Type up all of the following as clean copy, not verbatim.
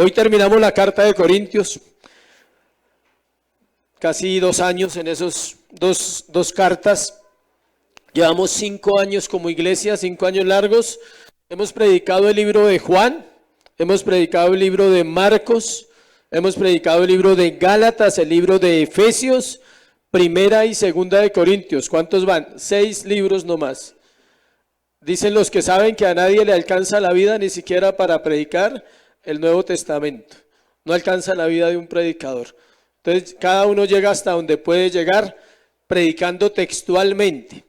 Hoy terminamos la carta de Corintios, casi 2 años en esos dos cartas. Llevamos 5 años como iglesia, 5 años largos. Hemos predicado el libro de Juan, hemos predicado el libro de Marcos, hemos predicado el libro de Gálatas, el libro de Efesios, Primera y Segunda de Corintios. ¿Cuántos van? 6 libros nomás. Dicen los que saben que a nadie le alcanza la vida, ni siquiera para predicar el Nuevo Testamento. No alcanza la vida de un predicador. Entonces cada uno llega hasta donde puede llegar predicando textualmente.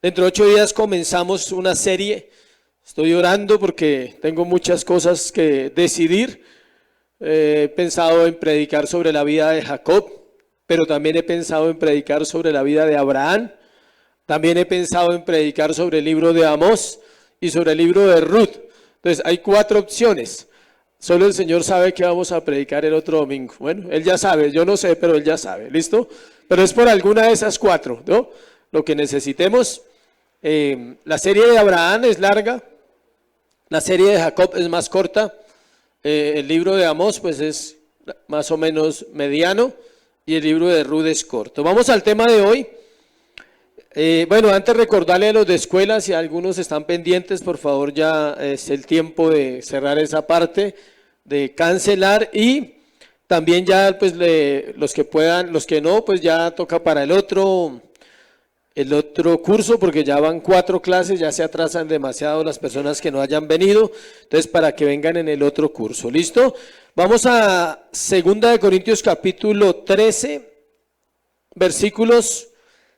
Dentro de 8 días comenzamos una serie. Estoy orando porque tengo muchas cosas que decidir. He pensado en predicar sobre la vida de Jacob, pero también he pensado en predicar sobre la vida de Abraham. También he pensado en predicar sobre el libro de Amós y sobre el libro de Ruth. Entonces hay 4 opciones. Solo el Señor sabe que vamos a predicar el otro domingo. Bueno, Él ya sabe, yo no sé, pero Él ya sabe. ¿Listo? Pero es por alguna de esas 4, ¿no? Lo que necesitemos. La serie de Abraham es larga. La serie de Jacob es más corta. El libro de Amós pues es más o menos mediano. Y el libro de Ruth es corto. Vamos al tema de hoy. Bueno, antes recordarle a los de escuela, si algunos están pendientes, por favor, ya es el tiempo de cerrar esa parte, de cancelar, y también ya pues los que puedan, los que no, pues ya toca para el otro curso, porque ya van 4 clases, ya se atrasan demasiado las personas que no hayan venido, entonces para que vengan en el otro curso. ¿Listo? Vamos a 2 de Corintios capítulo 13, versículos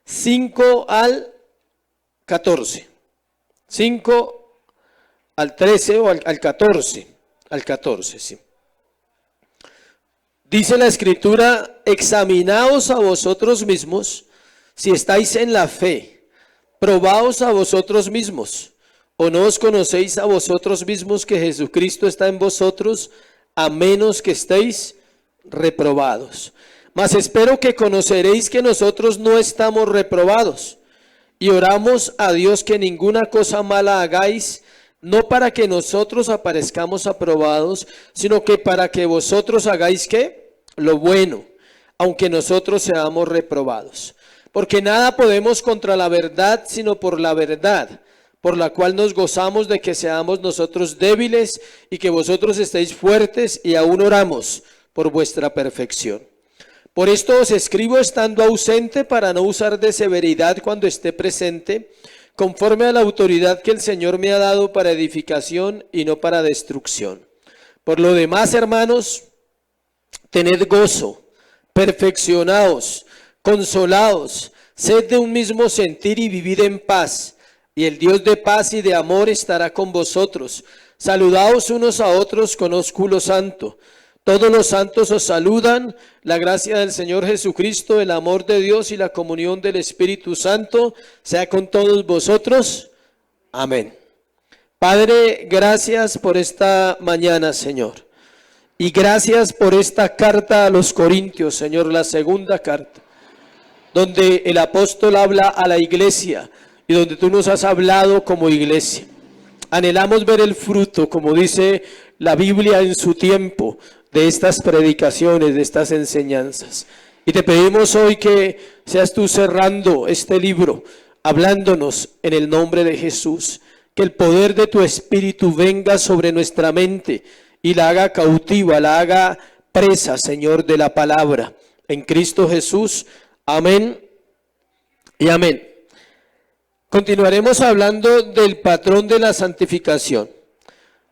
5 al 14, 5 al 13 o al 14, al 14, sí. Dice la Escritura: examinaos a vosotros mismos si estáis en la fe, probaos a vosotros mismos, o no os conocéis a vosotros mismos que Jesucristo está en vosotros, a menos que estéis reprobados. Mas espero que conoceréis que nosotros no estamos reprobados, y oramos a Dios que ninguna cosa mala hagáis, no para que nosotros aparezcamos aprobados, sino que para que vosotros hagáis ¿qué? Lo bueno, aunque nosotros seamos reprobados. Porque nada podemos contra la verdad, sino por la verdad, por la cual nos gozamos de que seamos nosotros débiles y que vosotros estéis fuertes, y aún oramos por vuestra perfección. Por esto os escribo estando ausente, para no usar de severidad cuando esté presente, conforme a la autoridad que el Señor me ha dado para edificación y no para destrucción. Por lo demás, hermanos, tened gozo, perfeccionaos, consolaos, sed de un mismo sentir y vivid en paz, y el Dios de paz y de amor estará con vosotros. Saludaos unos a otros con ósculo santo. Todos los santos os saludan. La gracia del Señor Jesucristo, el amor de Dios y la comunión del Espíritu Santo sea con todos vosotros. Amén. Padre, gracias por esta mañana, Señor. Y gracias por esta carta a los Corintios, Señor, la segunda carta, donde el apóstol habla a la iglesia y donde tú nos has hablado como iglesia. Anhelamos ver el fruto, como dice la Biblia en su tiempo, de estas predicaciones, de estas enseñanzas. Y te pedimos hoy que seas tú cerrando este libro, hablándonos en el nombre de Jesús. Que el poder de tu Espíritu venga sobre nuestra mente y la haga cautiva, la haga presa, Señor, de la palabra. En Cristo Jesús, amén y amén. Continuaremos hablando del patrón de la santificación.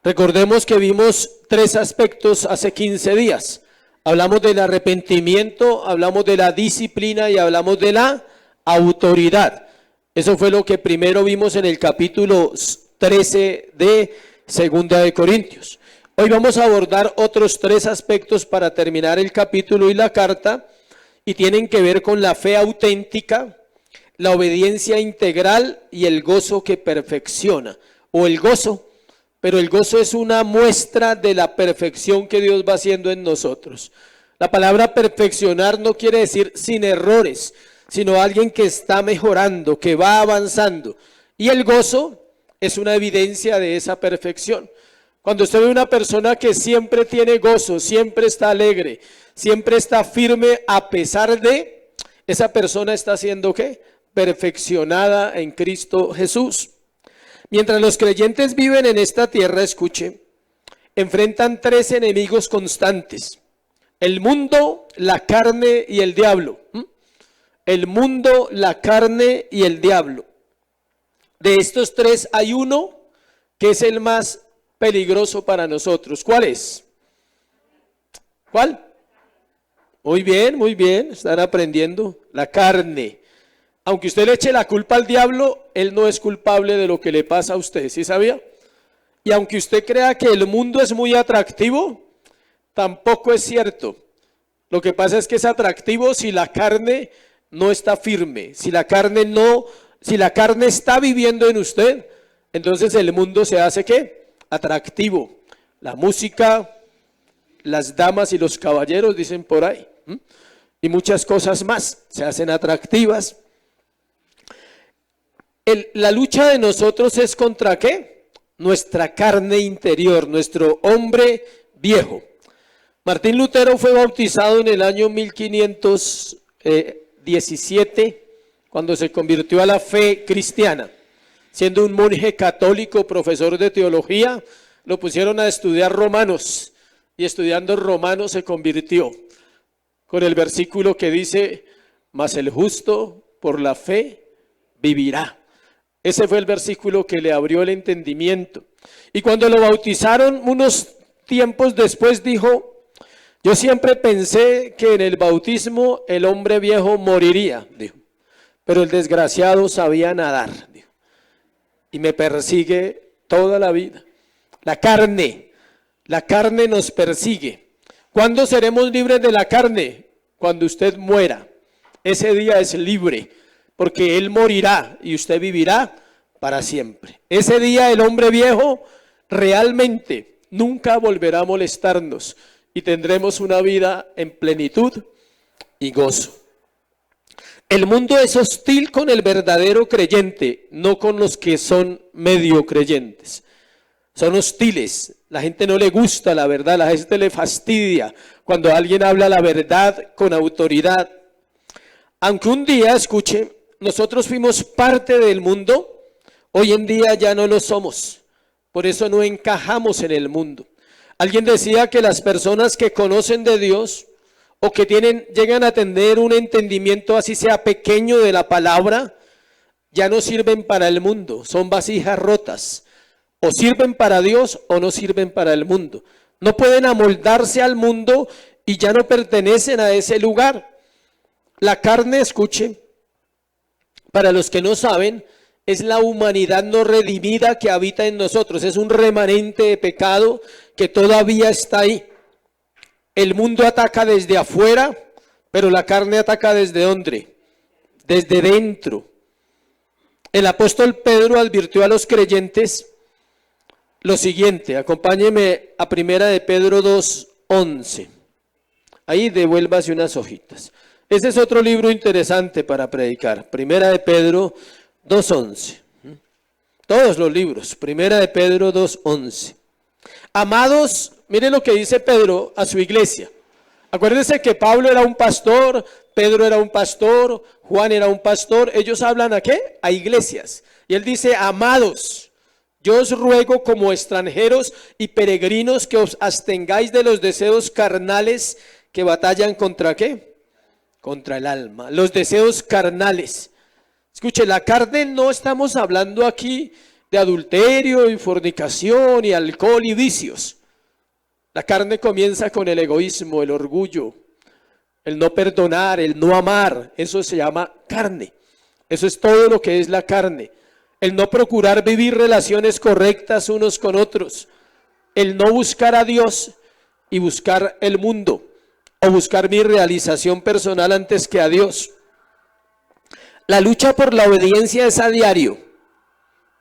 Recordemos que vimos 3 aspectos hace 15 días. Hablamos del arrepentimiento, hablamos de la disciplina y hablamos de la autoridad. Eso fue lo que primero vimos en el capítulo 13 de 2 de Corintios. Hoy vamos a abordar otros 3 aspectos para terminar el capítulo y la carta, y tienen que ver con la fe auténtica, la obediencia integral y el gozo que perfecciona, o el gozo. Pero el gozo es una muestra de la perfección que Dios va haciendo en nosotros. La palabra perfeccionar no quiere decir sin errores, sino alguien que está mejorando, que va avanzando. Y el gozo es una evidencia de esa perfección. Cuando usted ve una persona que siempre tiene gozo, siempre está alegre, siempre está firme a pesar de, esa persona está siendo ¿qué? Perfeccionada en Cristo Jesús. Mientras los creyentes viven en esta tierra, escuche, enfrentan tres enemigos constantes: el mundo, la carne y el diablo. El mundo, la carne y el diablo. De estos tres hay uno que es el más peligroso para nosotros. ¿Cuál es? ¿Cuál? Muy bien, están aprendiendo. La carne. Aunque usted le eche la culpa al diablo, él no es culpable de lo que le pasa a usted, ¿sí sabía? Y aunque usted crea que el mundo es muy atractivo, tampoco es cierto. Lo que pasa es que es atractivo si la carne no está firme, si la carne está viviendo en usted, entonces el mundo se hace ¿qué? Atractivo. La música, las damas y los caballeros, dicen por ahí, y muchas cosas más se hacen atractivas. La lucha de nosotros es ¿contra qué? Nuestra carne interior, nuestro hombre viejo. Martín Lutero fue bautizado en el año 1517, cuando se convirtió a la fe cristiana. Siendo un monje católico, profesor de teología, lo pusieron a estudiar Romanos, y estudiando Romanos se convirtió, con el versículo que dice, mas el justo por la fe vivirá. Ese fue el versículo que le abrió el entendimiento. Y cuando lo bautizaron, unos tiempos después dijo, yo siempre pensé que en el bautismo el hombre viejo moriría, dijo, pero el desgraciado sabía nadar, dijo, y me persigue toda la vida. La carne nos persigue. ¿Cuándo seremos libres de la carne? Cuando usted muera. Ese día es libre, porque él morirá y usted vivirá para siempre. Ese día el hombre viejo realmente nunca volverá a molestarnos y tendremos una vida en plenitud y gozo. El mundo es hostil con el verdadero creyente, no con los que son medio creyentes. Son hostiles, la gente no le gusta la verdad, la gente le fastidia cuando alguien habla la verdad con autoridad. Aunque un día, escuche, nosotros fuimos parte del mundo, hoy en día ya no lo somos, por eso no encajamos en el mundo. Alguien decía que las personas que conocen de Dios o que llegan a tener un entendimiento así sea pequeño de la palabra, ya no sirven para el mundo, son vasijas rotas. O sirven para Dios o no sirven para el mundo. No pueden amoldarse al mundo y ya no pertenecen a ese lugar. La carne, escuche, para los que no saben, es la humanidad no redimida que habita en nosotros. Es un remanente de pecado que todavía está ahí. El mundo ataca desde afuera, pero la carne ataca desde ¿dónde? Desde dentro. El apóstol Pedro advirtió a los creyentes lo siguiente, acompáñeme a Primera de Pedro 2:11. Ahí devuélvase unas hojitas. Este es otro libro interesante para predicar. Primera de Pedro 2:11. Todos los libros. Primera de Pedro 2:11. Amados, miren lo que dice Pedro a su iglesia. Acuérdense que Pablo era un pastor, Pedro era un pastor, Juan era un pastor. Ellos hablan ¿a qué? A iglesias. Y él dice, amados, yo os ruego como extranjeros y peregrinos que os abstengáis de los deseos carnales que batallan ¿contra qué? Contra el alma. Los deseos carnales. Escuche, la carne no estamos hablando aquí de adulterio y fornicación y alcohol y vicios. La carne comienza con el egoísmo, el orgullo, el no perdonar, el no amar. Eso se llama carne. Eso es todo lo que es la carne. El no procurar vivir relaciones correctas unos con otros. El no buscar a Dios y buscar el mundo. O buscar mi realización personal antes que a Dios. La lucha por la obediencia es a diario.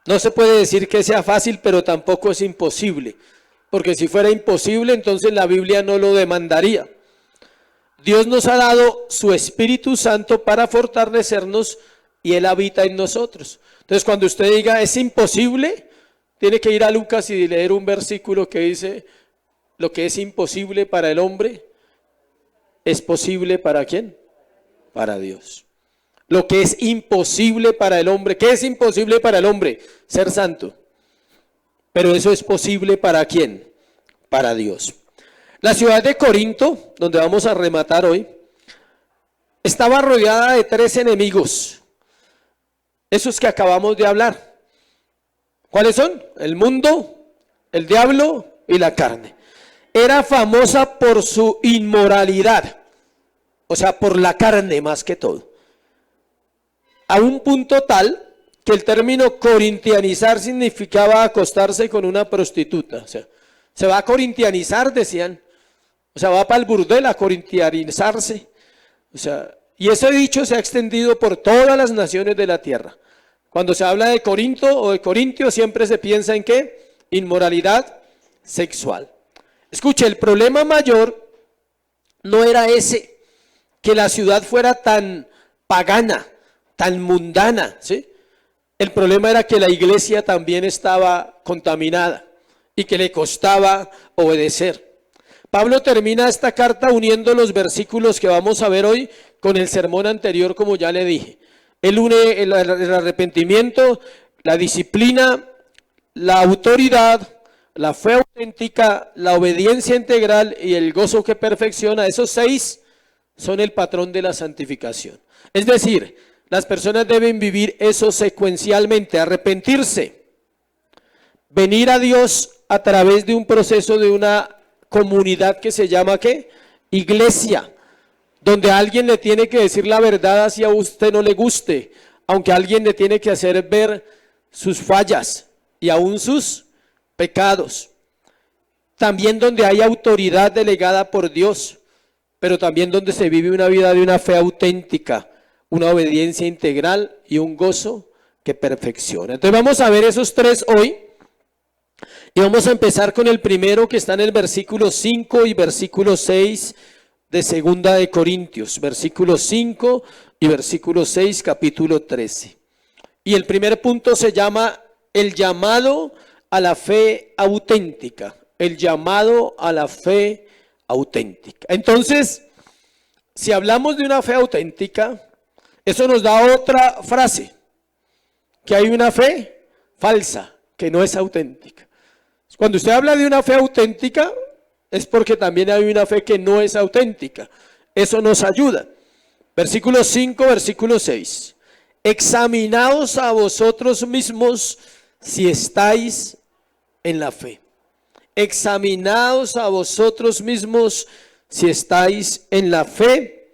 No se puede decir que sea fácil, pero tampoco es imposible. Porque si fuera imposible, entonces la Biblia no lo demandaría. Dios nos ha dado su Espíritu Santo para fortalecernos y Él habita en nosotros. Entonces, cuando usted diga es imposible, tiene que ir a Lucas y leer un versículo que dice, lo que es imposible para el hombre, es posible ¿para quién? Para Dios. Lo que es imposible para el hombre, ¿qué es imposible para el hombre? Ser santo. Pero eso es posible ¿para quién? Para Dios. La ciudad de Corinto, donde vamos a rematar hoy, estaba rodeada de 3 enemigos. Esos que acabamos de hablar. ¿Cuáles son? El mundo, el diablo y la carne. Era famosa por su inmoralidad, o sea, por la carne más que todo. A un punto tal que el término corintianizar significaba acostarse con una prostituta. O sea, se va a corintianizar, decían. O sea, va para el burdel a corintianizarse. O sea, y ese dicho se ha extendido por todas las naciones de la tierra. Cuando se habla de Corinto o de Corintio, siempre se piensa en ¿qué? Inmoralidad sexual. Escuche, el problema mayor no era ese, que la ciudad fuera tan pagana, tan mundana, ¿sí? El problema era que la iglesia también estaba contaminada y que le costaba obedecer. Pablo termina esta carta uniendo los versículos que vamos a ver hoy con el sermón anterior, como ya le dije. Él une el arrepentimiento, la disciplina, la autoridad, la fe auténtica, la obediencia integral y el gozo que perfecciona. Esos 6 son el patrón de la santificación. Es decir, las personas deben vivir eso secuencialmente, arrepentirse, venir a Dios a través de un proceso de una comunidad que se llama ¿qué? Iglesia, donde alguien le tiene que decir la verdad así a usted no le guste, aunque alguien le tiene que hacer ver sus fallas y aún sus pecados. También donde hay autoridad delegada por Dios, pero también donde se vive una vida de una fe auténtica, una obediencia integral y un gozo que perfecciona. Entonces vamos a ver esos 3 hoy. Y vamos a empezar con el primero que está en el versículo 5 y versículo 6 de Segunda de Corintios. Versículo 5 y versículo 6, capítulo 13. Y el primer punto se llama el llamado a la fe auténtica. El llamado a la fe auténtica. Entonces, si hablamos de una fe auténtica, eso nos da otra frase. Que hay una fe falsa, que no es auténtica. Cuando usted habla de una fe auténtica, es porque también hay una fe que no es auténtica. Eso nos ayuda. Versículo 5, versículo 6. Examinaos a vosotros mismos si estáis en la fe. Examinaos a vosotros mismos si estáis en la fe.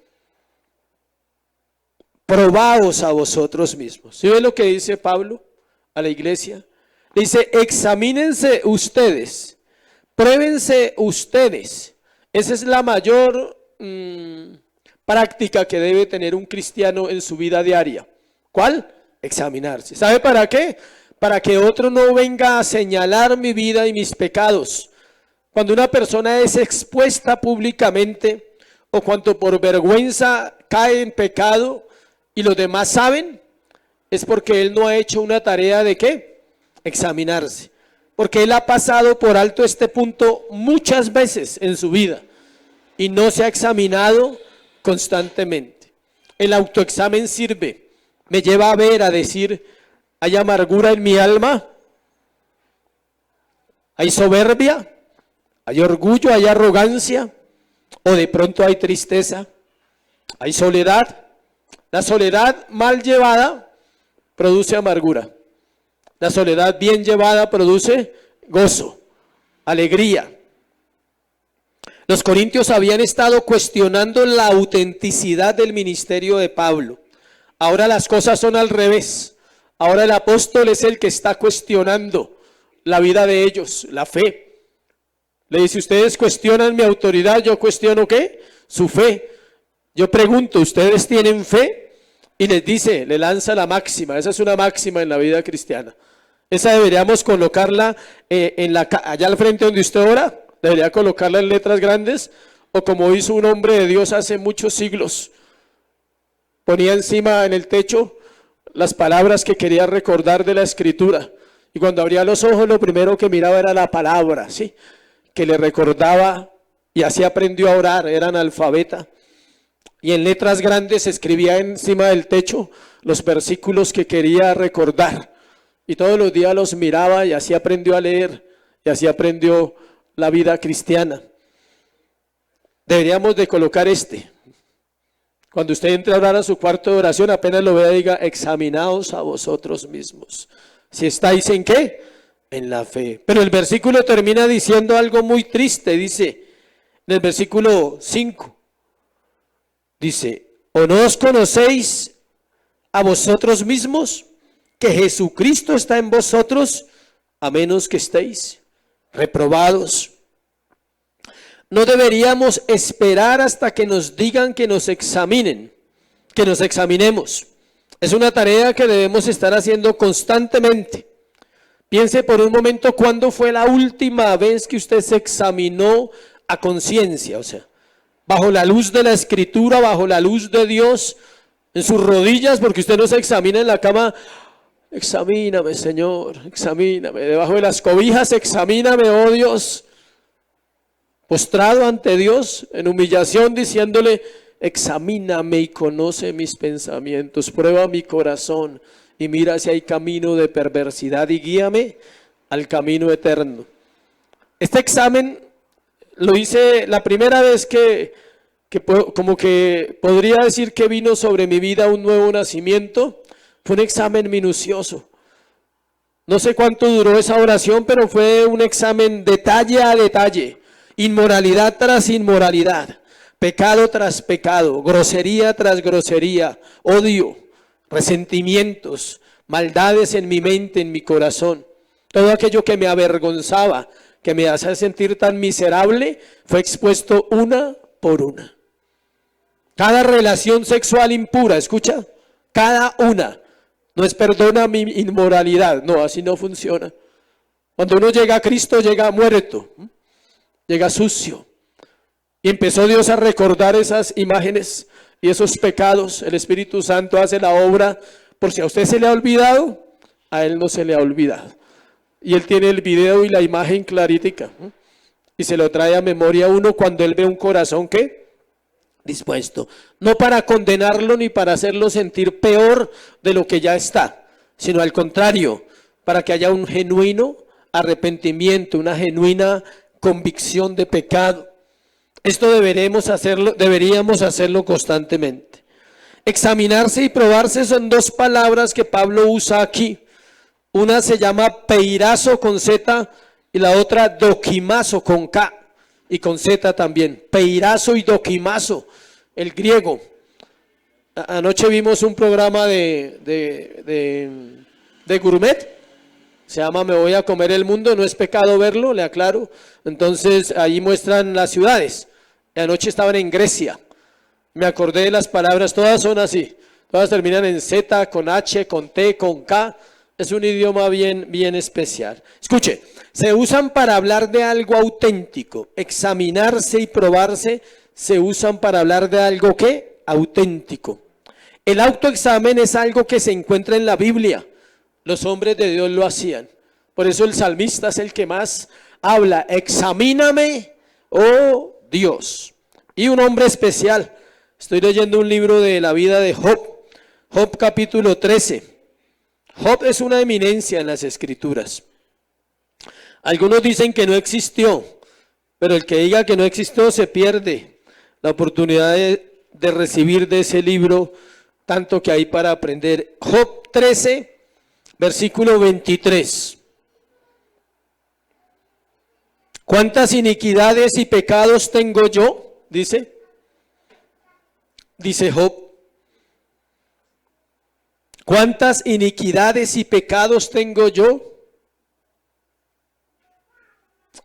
Probaos a vosotros mismos. ¿Sí ve lo que dice Pablo a la iglesia? Dice, examínense ustedes, pruébense ustedes. Esa es la mayor práctica que debe tener un cristiano en su vida diaria. ¿Cuál? Examinarse. ¿Sabe para qué? Para que otro no venga a señalar mi vida y mis pecados. Cuando una persona es expuesta públicamente o cuando por vergüenza cae en pecado y los demás saben, es porque él no ha hecho una tarea de ¿qué? Examinarse, porque él ha pasado por alto este punto muchas veces en su vida y no se ha examinado constantemente. El autoexamen sirve, me lleva a ver, a decir, ¿hay amargura en mi alma? ¿Hay soberbia? ¿Hay orgullo? ¿Hay arrogancia? ¿O de pronto hay tristeza? ¿Hay soledad? La soledad mal llevada produce amargura. La soledad bien llevada produce gozo, alegría. Los corintios habían estado cuestionando la autenticidad del ministerio de Pablo. Ahora las cosas son al revés. Ahora el apóstol es el que está cuestionando la vida de ellos, la fe. Le dice, ustedes cuestionan mi autoridad, yo cuestiono ¿qué? Su fe. Yo pregunto, ¿ustedes tienen fe? Y les dice, le lanza la máxima. Esa es una máxima en la vida cristiana. Esa deberíamos colocarla allá al frente donde usted ora. Debería colocarla en letras grandes. O como hizo un hombre de Dios hace muchos siglos. Ponía encima en el techo las palabras que quería recordar de la Escritura. Y cuando abría los ojos, lo primero que miraba era la palabra, ¿sí? Que le recordaba, y así aprendió a orar, era analfabeta. Y en letras grandes escribía encima del techo los versículos que quería recordar. Y todos los días los miraba y así aprendió a leer, y así aprendió la vida cristiana. Deberíamos de colocar Cuando usted entre a orar a su cuarto de oración, apenas lo vea, diga, examinaos a vosotros mismos. Si estáis ¿en qué? En la fe. Pero el versículo termina diciendo algo muy triste, dice, en el versículo 5, dice, ¿o no os conocéis a vosotros mismos que Jesucristo está en vosotros, a menos que estéis reprobados? No deberíamos esperar hasta que nos digan que nos examinen, que nos examinemos. Es una tarea que debemos estar haciendo constantemente. Piense por un momento cuándo fue la última vez que usted se examinó a conciencia, o sea, bajo la luz de la Escritura, bajo la luz de Dios, en sus rodillas, porque usted no se examina en la cama. Examíname, Señor, examíname. Debajo de las cobijas, examíname, oh Dios. Postrado ante Dios, en humillación, diciéndole, examíname y conoce mis pensamientos, prueba mi corazón y mira si hay camino de perversidad y guíame al camino eterno. Este examen lo hice la primera vez que como que podría decir que vino sobre mi vida un nuevo nacimiento. Fue un examen minucioso. No sé cuánto duró esa oración, pero fue un examen detalle a detalle. Inmoralidad tras inmoralidad, pecado tras pecado, grosería tras grosería, odio, resentimientos, maldades en mi mente, en mi corazón. Todo aquello que me avergonzaba, que me hacía sentir tan miserable, fue expuesto una por una. Cada relación sexual impura, escucha, cada una. No es perdona mi inmoralidad, no, así no funciona. Cuando uno llega a Cristo, llega muerto, llega sucio. Y empezó Dios a recordar esas imágenes y esos pecados. El Espíritu Santo hace la obra. Por si a usted se le ha olvidado, a Él no se le ha olvidado. Y Él tiene el video y la imagen clarítica. Y se lo trae a memoria a uno cuando Él ve un corazón, ¿qué? Dispuesto. No para condenarlo ni para hacerlo sentir peor de lo que ya está, sino al contrario, para que haya un genuino arrepentimiento, una genuina convicción de pecado. Esto deberíamos hacerlo constantemente. Examinarse y probarse son dos palabras que Pablo usa aquí. Una se llama peirazo con Z y la otra dokimazo con K y con Z también. Peirazo y dokimazo, el griego. Anoche vimos un programa de gourmet. Se llama Me voy a comer el mundo, no es pecado verlo, le aclaro. Entonces ahí muestran las ciudades. Y anoche estaban en Grecia. Me acordé de las palabras, todas son así. Todas terminan en Z, con H, con T, con K. Es un idioma bien especial. Escuche, se usan para hablar de algo auténtico. Examinarse y probarse se usan para hablar de algo ¿qué? Auténtico. El autoexamen es algo que se encuentra en la Biblia. Los hombres de Dios lo hacían. Por eso el salmista es el que más habla. Examíname, oh Dios. Y un hombre especial. Estoy leyendo un libro de la vida de Job. Job capítulo 13. Job es una eminencia en las escrituras. Algunos dicen que no existió. Pero el que diga que no existió se pierde la oportunidad de recibir de ese libro tanto que hay para aprender. Job 13. Versículo 23. ¿Cuántas iniquidades y pecados tengo yo? Dice Job. ¿Cuántas iniquidades y pecados tengo yo?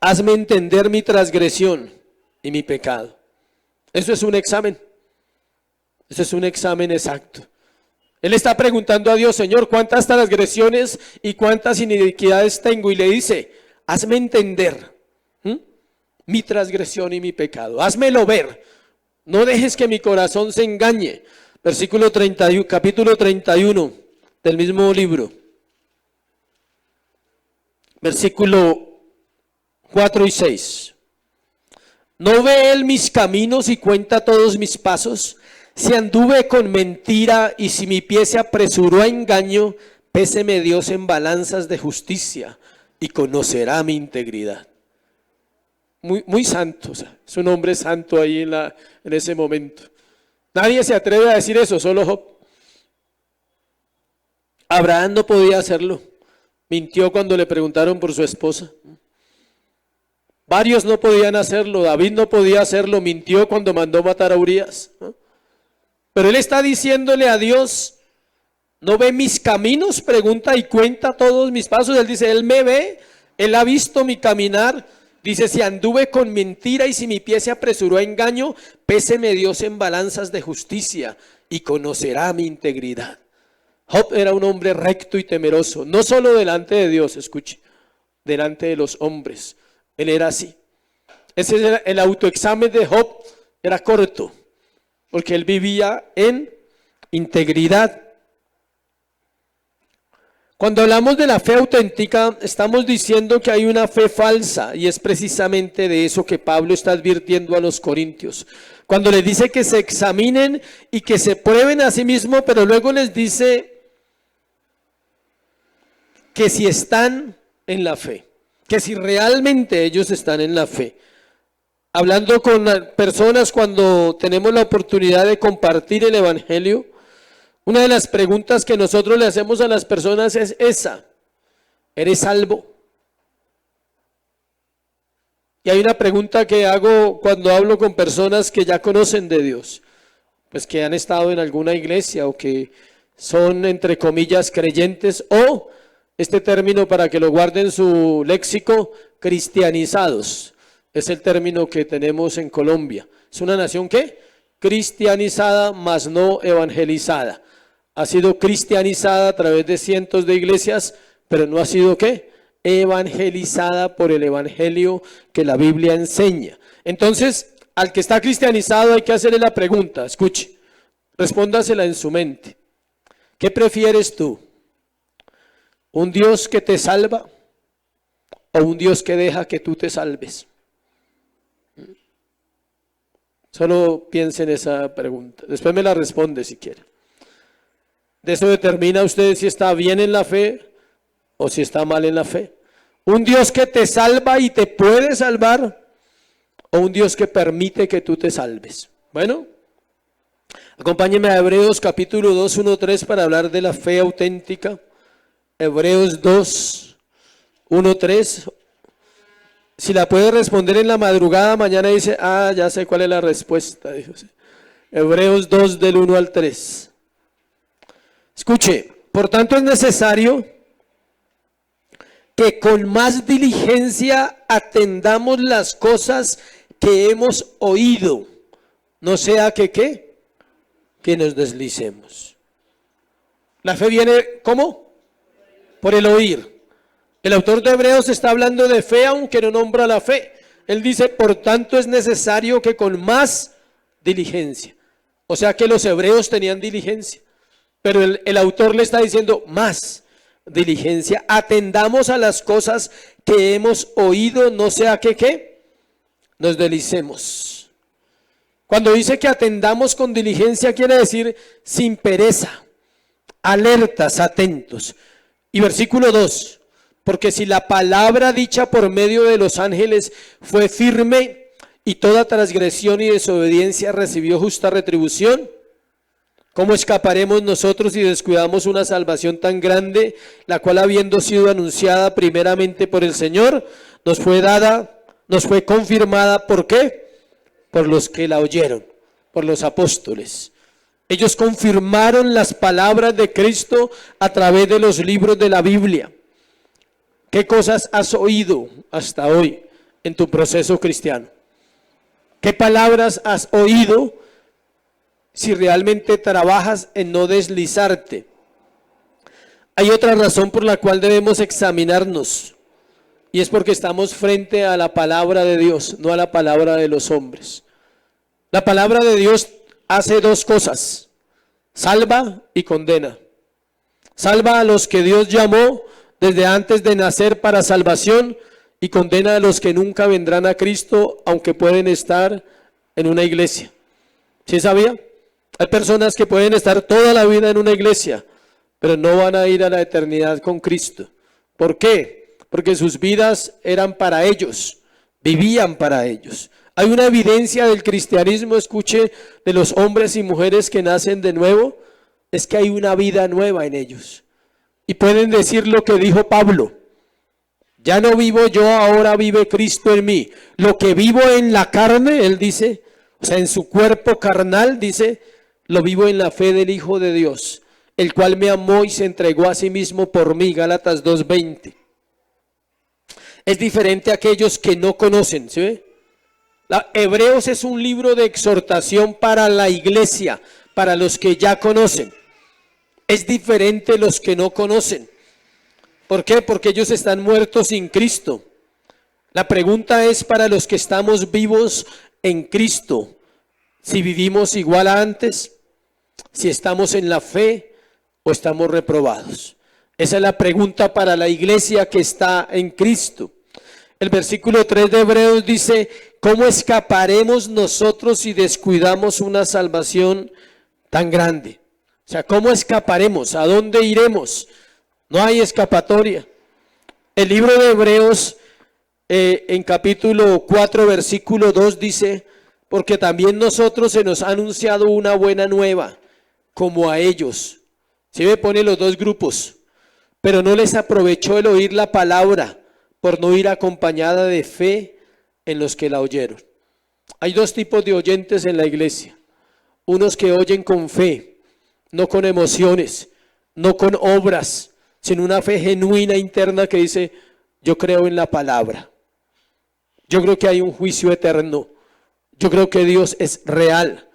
Hazme entender mi transgresión y mi pecado. Eso es un examen. Eso es un examen exacto. Él está preguntando a Dios, Señor, ¿cuántas transgresiones y cuántas iniquidades tengo? Y le dice, hazme entender mi transgresión y mi pecado. Házmelo ver. No dejes que mi corazón se engañe. Versículo 31, capítulo 31 del mismo libro. Versículo 4 y 6. ¿No ve él mis caminos y cuenta todos mis pasos? Si anduve con mentira y si mi pie se apresuró a engaño, péseme Dios en balanzas de justicia y conocerá mi integridad. Muy santo, o sea, es un hombre santo ahí en ese momento. Nadie se atreve a decir eso, solo Job. Abraham no podía hacerlo. Mintió cuando le preguntaron por su esposa. Varios no podían hacerlo. David no podía hacerlo. Mintió cuando mandó matar a Urías, ¿no? Pero él está diciéndole a Dios, ¿no ve mis caminos? Pregunta y cuenta todos mis pasos. Él dice, él me ve, él ha visto mi caminar. Dice, si anduve con mentira y si mi pie se apresuró a engaño, péseme Dios en balanzas de justicia y conocerá mi integridad. Job era un hombre recto y temeroso, no solo delante de Dios, escuche, delante de los hombres. Él era así. Ese era el autoexamen de Job, era corto, porque él vivía en integridad. Cuando hablamos de la fe auténtica, estamos diciendo que hay una fe falsa, y es precisamente de eso que Pablo está advirtiendo a los corintios. Cuando les dice que se examinen y que se prueben a sí mismos, pero luego les dice que si están en la fe, que si realmente ellos están en la fe. Hablando con personas cuando tenemos la oportunidad de compartir el evangelio, una de las preguntas que nosotros le hacemos a las personas es esa: ¿eres salvo? Y hay una pregunta que hago cuando hablo con personas que ya conocen de Dios, pues que han estado en alguna iglesia o que son, entre comillas, creyentes, o este término, para que lo guarden en su léxico, cristianizados. Es el término que tenemos en Colombia. Es una nación ¿qué? Cristianizada, mas no evangelizada. Ha sido cristianizada a través de cientos de iglesias, pero no ha sido ¿qué? Evangelizada por el evangelio que la Biblia enseña. Entonces, al que está cristianizado hay que hacerle la pregunta, escuche, respóndasela en su mente. ¿Qué prefieres tú? ¿Un Dios que te salva o un Dios que deja que tú te salves? Solo piense en esa pregunta. Después me la responde si quiere. De eso determina usted si está bien en la fe o si está mal en la fe. ¿Un Dios que te salva y te puede salvar o un Dios que permite que tú te salves? Bueno, acompáñeme a Hebreos capítulo 2, 1, 3 para hablar de la fe auténtica. Hebreos 2, 1, 3. Si la puede responder en la madrugada, mañana dice, ya sé cuál es la respuesta. Hebreos 2 del 1 al 3. Escuche, por tanto es necesario que con más diligencia atendamos las cosas que hemos oído, no sea que nos deslicemos. La fe viene, ¿cómo? Por el oír. El autor de Hebreos está hablando de fe, aunque no nombra la fe. Él dice, por tanto es necesario que con más diligencia. O sea que los hebreos tenían diligencia, pero el autor le está diciendo más diligencia. Atendamos a las cosas que hemos oído, no sea que nos deslicemos. Cuando dice que atendamos con diligencia, quiere decir sin pereza, alertas, atentos. Y versículo 2. Porque si la palabra dicha por medio de los ángeles fue firme y toda transgresión y desobediencia recibió justa retribución, ¿cómo escaparemos nosotros si descuidamos una salvación tan grande, la cual habiendo sido anunciada primeramente por el Señor, nos fue dada, nos fue confirmada? ¿Por qué? Por los que la oyeron, por los apóstoles. Ellos confirmaron las palabras de Cristo a través de los libros de la Biblia. ¿Qué cosas has oído hasta hoy en tu proceso cristiano? ¿Qué palabras has oído si realmente trabajas en no deslizarte? Hay otra razón por la cual debemos examinarnos, y es porque estamos frente a la palabra de Dios, no a la palabra de los hombres. La palabra de Dios hace dos cosas: salva y condena. Salva a los que Dios llamó desde antes de nacer para salvación y condena a los que nunca vendrán a Cristo, aunque pueden estar en una iglesia. ¿Sí sabía? Hay personas que pueden estar toda la vida en una iglesia, pero no van a ir a la eternidad con Cristo. ¿Por qué? Porque sus vidas eran para ellos, vivían para ellos. Hay una evidencia del cristianismo, escuche, de los hombres y mujeres que nacen de nuevo, es que hay una vida nueva en ellos. Y pueden decir lo que dijo Pablo: ya no vivo yo, ahora vive Cristo en mí. Lo que vivo en la carne, él dice, o sea, en su cuerpo carnal, dice, lo vivo en la fe del Hijo de Dios, el cual me amó y se entregó a sí mismo por mí. Gálatas 2:20. Es diferente a aquellos que no conocen, ¿sí ve? Hebreos es un libro de exhortación para la iglesia, para los que ya conocen. Es diferente los que no conocen. ¿Por qué? Porque ellos están muertos sin Cristo. La pregunta es para los que estamos vivos en Cristo, si vivimos igual a antes, si estamos en la fe o estamos reprobados. Esa es la pregunta para la iglesia que está en Cristo. El versículo 3 de Hebreos dice: ¿cómo escaparemos nosotros si descuidamos una salvación tan grande? O sea, ¿cómo escaparemos? ¿A dónde iremos? No hay escapatoria. El libro de Hebreos, en capítulo 4, versículo 2 dice: porque también nosotros se nos ha anunciado una buena nueva, como a ellos. ¿Sí me pone los dos grupos? Pero no les aprovechó el oír la palabra, por no ir acompañada de fe en los que la oyeron. Hay dos tipos de oyentes en la iglesia: unos que oyen con fe, no con emociones, no con obras, sino una fe genuina interna que dice: yo creo en la palabra, yo creo que hay un juicio eterno, yo creo que Dios es real,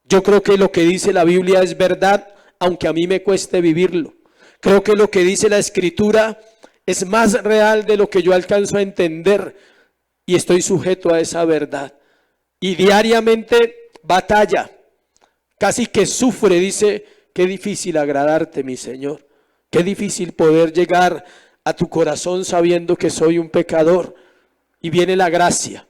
yo creo que lo que dice la Biblia es verdad, aunque a mí me cueste vivirlo. Creo que lo que dice la Escritura es más real de lo que yo alcanzo a entender, y estoy sujeto a esa verdad. Y diariamente batalla, casi que sufre, dice: qué difícil agradarte, mi Señor. Qué difícil poder llegar a tu corazón sabiendo que soy un pecador. Y viene la gracia.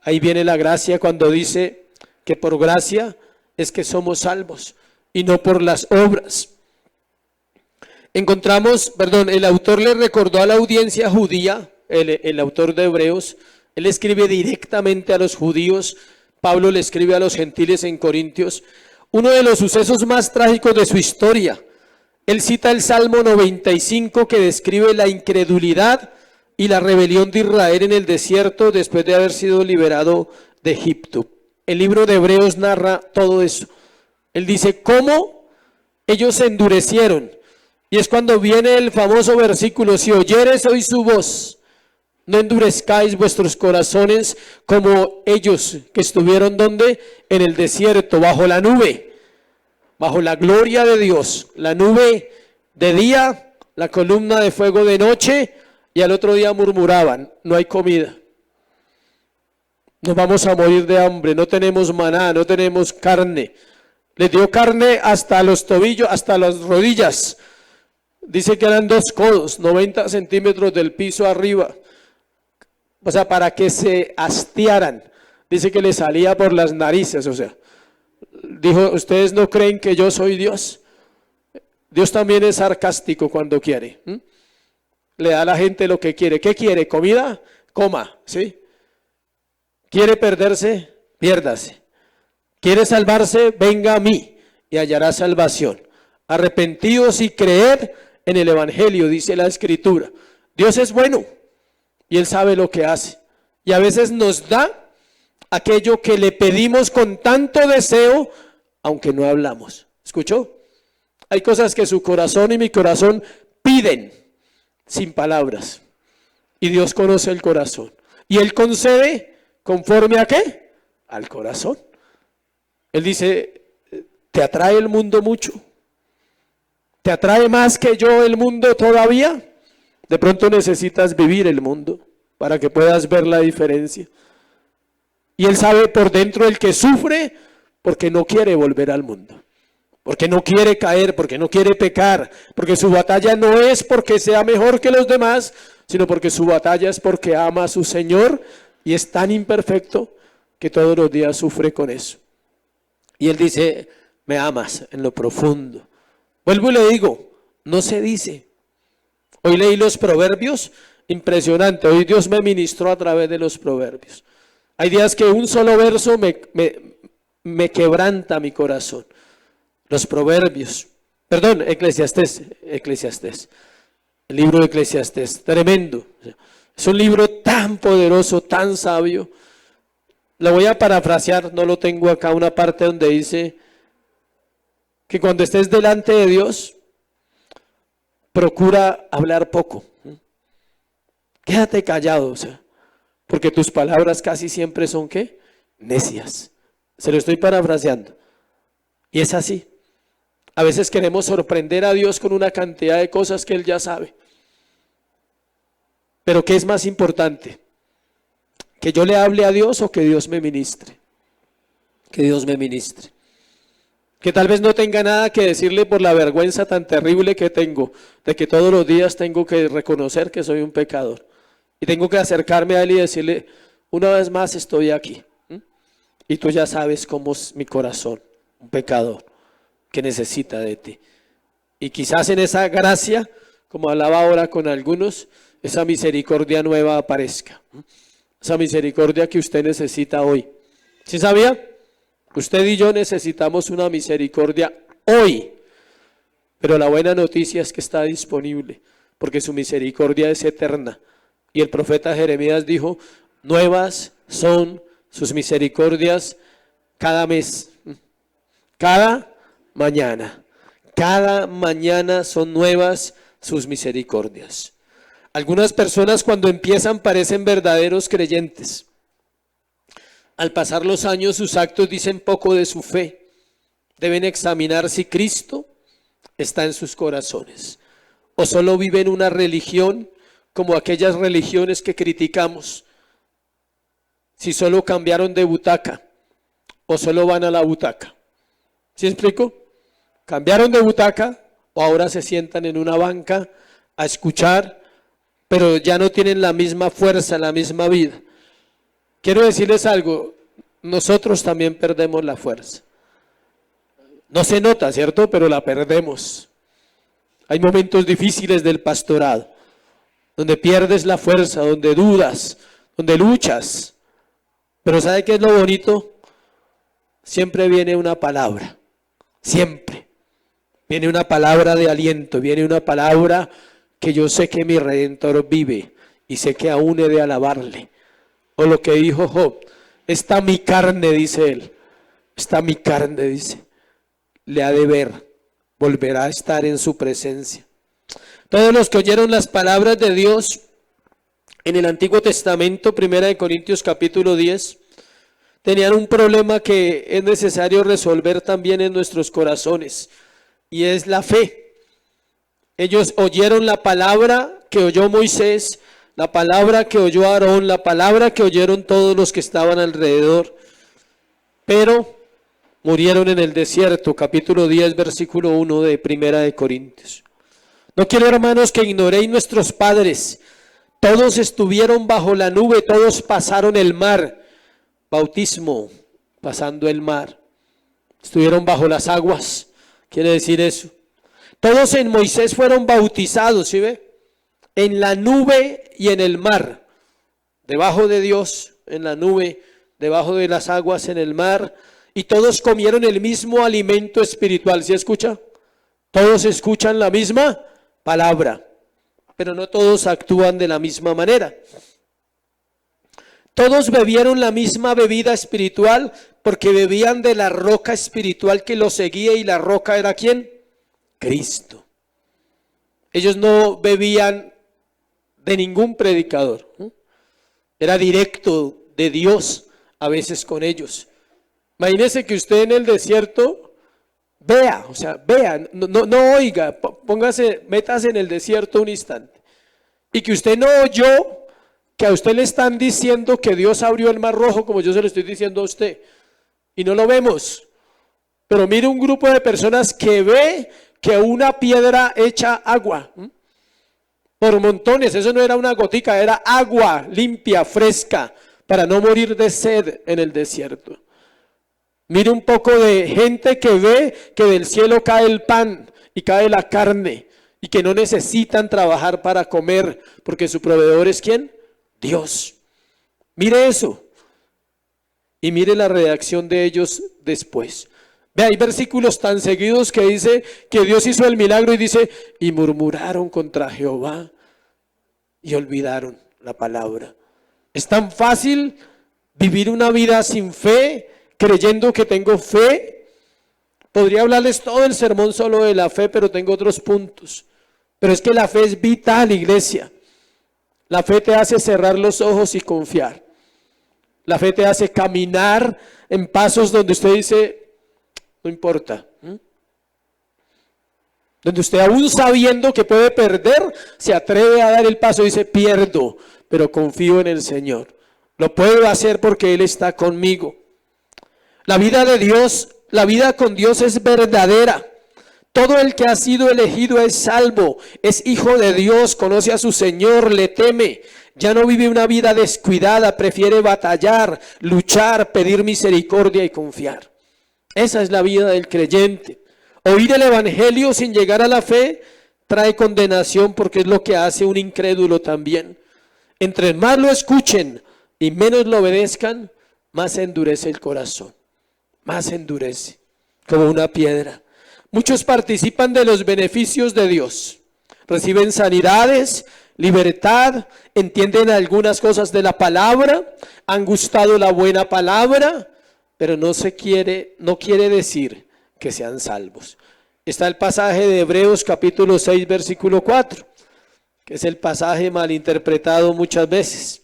Ahí viene la gracia cuando dice que por gracia es que somos salvos y no por las obras. Encontramos, el autor le recordó a la audiencia judía, el autor de Hebreos, él escribe directamente a los judíos, Pablo le escribe a los gentiles en Corintios, uno de los sucesos más trágicos de su historia. Él cita el Salmo 95 que describe la incredulidad y la rebelión de Israel en el desierto después de haber sido liberado de Egipto. El libro de Hebreos narra todo eso. Él dice cómo ellos se endurecieron. Y es cuando viene el famoso versículo: si oyeres hoy su voz, no endurezcáis vuestros corazones como ellos que estuvieron ¿dónde? En el desierto, bajo la nube, bajo la gloria de Dios, la nube de día, la columna de fuego de noche, y al otro día murmuraban: no hay comida, nos vamos a morir de hambre, no tenemos maná, no tenemos carne. Les dio carne hasta los tobillos, hasta las rodillas. Dice que eran 2 codos, 90 centímetros del piso arriba. O sea, para que se hastiaran. Dice que le salía por las narices, o sea. Dijo: ¿ustedes no creen que yo soy Dios? Dios también es sarcástico cuando quiere. Le da a la gente lo que quiere. ¿Qué quiere? ¿Comida? Coma, ¿sí? ¿Quiere perderse? Piérdase. ¿Quiere salvarse? Venga a mí y hallará salvación. Arrepentidos y creed en el Evangelio, dice la Escritura. Dios es bueno y Él sabe lo que hace. Y a veces nos da aquello que le pedimos con tanto deseo, aunque no hablamos. ¿Escuchó? Hay cosas que su corazón y mi corazón piden sin palabras. Y Dios conoce el corazón. Y Él concede conforme a ¿qué? Al corazón. Él dice: ¿te atrae el mundo mucho? ¿Te atrae más que yo el mundo todavía? De pronto necesitas vivir el mundo para que puedas ver la diferencia. Y Él sabe por dentro el que sufre porque no quiere volver al mundo. porque no quiere caer, porque no quiere pecar, porque su batalla no es porque sea mejor que los demás, sino porque su batalla es porque ama a su Señor y es tan imperfecto que todos los días sufre con eso. Y él dice, me amas en lo profundo. Vuelvo y le digo, no se dice. Hoy leí los proverbios, impresionante. Hoy Dios me ministró a través de los proverbios. Hay días que un solo verso me quebranta mi corazón. Los proverbios, perdón, Eclesiastés, el libro de Eclesiastés, tremendo. Es un libro tan poderoso, tan sabio. Lo voy a parafrasear, no lo tengo acá, una parte donde dice que cuando estés delante de Dios, procura hablar poco. Quédate callado, porque tus palabras casi siempre son, ¿qué? Necias. Se lo estoy parafraseando. Y es así. A veces queremos sorprender a Dios con una cantidad de cosas que Él ya sabe. Pero ¿qué es más importante? ¿Que yo le hable a Dios o que Dios me ministre? Que Dios me ministre. Que tal vez no tenga nada que decirle por la vergüenza tan terrible que tengo, de que todos los días tengo que reconocer que soy un pecador. Y tengo que acercarme a Él y decirle, una vez más estoy aquí. Y tú ya sabes cómo es mi corazón, un pecador que necesita de ti. Y quizás en esa gracia, como hablaba ahora con algunos, esa misericordia nueva aparezca. Esa misericordia que usted necesita hoy. ¿Sí sabía? Usted y yo necesitamos una misericordia hoy. Pero la buena noticia es que está disponible, porque su misericordia es eterna. Y el profeta Jeremías dijo, nuevas son sus misericordias cada mes, cada mañana. Cada mañana son nuevas sus misericordias. Algunas personas cuando empiezan parecen verdaderos creyentes. Al pasar los años sus actos dicen poco de su fe. Deben examinar si Cristo está en sus corazones o solo viven una religión como aquellas religiones que criticamos. Si solo cambiaron de butaca o solo van a la butaca. ¿Sí explico? Cambiaron de butaca o ahora se sientan en una banca a escuchar, pero ya no tienen la misma fuerza, la misma vida. Quiero decirles algo, nosotros también perdemos la fuerza. No se nota, ¿cierto? Pero la perdemos. Hay momentos difíciles del pastorado, donde pierdes la fuerza, donde dudas, donde luchas. Pero ¿sabe qué es lo bonito? Siempre viene una palabra, siempre. Viene una palabra de aliento, viene una palabra que yo sé que mi Redentor vive y sé que aún he de alabarle. O lo que dijo Job, está mi carne, dice él, está mi carne, dice, le ha de ver, volverá a estar en su presencia. Todos los que oyeron las palabras de Dios en el Antiguo Testamento, 1 Corintios capítulo 10, tenían un problema que es necesario resolver también en nuestros corazones, y es la fe. Ellos oyeron la palabra que oyó Moisés, la palabra que oyó Aarón, la palabra que oyeron todos los que estaban alrededor, pero murieron en el desierto, capítulo 10, versículo 1 de 1 Corintios. No quiero, hermanos, que ignoréis nuestros padres. Todos estuvieron bajo la nube, todos pasaron el mar. Bautismo, pasando el mar. Estuvieron bajo las aguas. Quiere decir eso. Todos en Moisés fueron bautizados, ¿sí ve? En la nube y en el mar. Debajo de Dios, en la nube, debajo de las aguas, en el mar. Y todos comieron el mismo alimento espiritual. ¿Sí escucha? Todos escuchan la misma palabra, pero no todos actúan de la misma manera. Todos bebieron la misma bebida espiritual porque bebían de la roca espiritual que los seguía, y la roca era ¿quién? Cristo. Ellos no bebían de ningún predicador, era directo de Dios a veces con ellos. Imagínese que usted en el desierto vea, no oiga, métase en el desierto un instante, y que usted no oyó que a usted le están diciendo que Dios abrió el mar rojo, como yo se lo estoy diciendo a usted, y no lo vemos. Pero mire un grupo de personas que ve que una piedra echa agua. Por montones, eso no era una gotica, era agua limpia, fresca, para no morir de sed en el desierto. Mire un poco de gente que ve que del cielo cae el pan y cae la carne y que no necesitan trabajar para comer porque su proveedor es ¿quién? Dios. Mire eso y mire la reacción de ellos después. Ve, hay versículos tan seguidos que dice que Dios hizo el milagro y dice, y murmuraron contra Jehová y olvidaron la palabra. Es tan fácil vivir una vida sin fe, creyendo que tengo fe. Podría hablarles todo el sermón solo de la fe, pero tengo otros puntos. Pero es que la fe es vital, iglesia. La fe te hace cerrar los ojos y confiar. La fe te hace caminar en pasos donde usted dice, no importa. Donde usted aún sabiendo que puede perder, se atreve a dar el paso y dice, pierdo, pero confío en el Señor. Lo puedo hacer porque Él está conmigo. La vida de Dios, la vida con Dios es verdadera. Todo el que ha sido elegido es salvo, es hijo de Dios, conoce a su Señor, le teme. Ya no vive una vida descuidada, prefiere batallar, luchar, pedir misericordia y confiar. Esa es la vida del creyente. Oír el evangelio sin llegar a la fe trae condenación porque es lo que hace un incrédulo también. Entre más lo escuchen y menos lo obedezcan, más se endurece el corazón. Más se endurece como una piedra. Muchos participan de los beneficios de Dios. Reciben sanidades, libertad, entienden algunas cosas de la palabra, han gustado la buena palabra, pero no quiere decir que sean salvos. Está el pasaje de Hebreos capítulo 6 versículo 4, que es el pasaje malinterpretado muchas veces.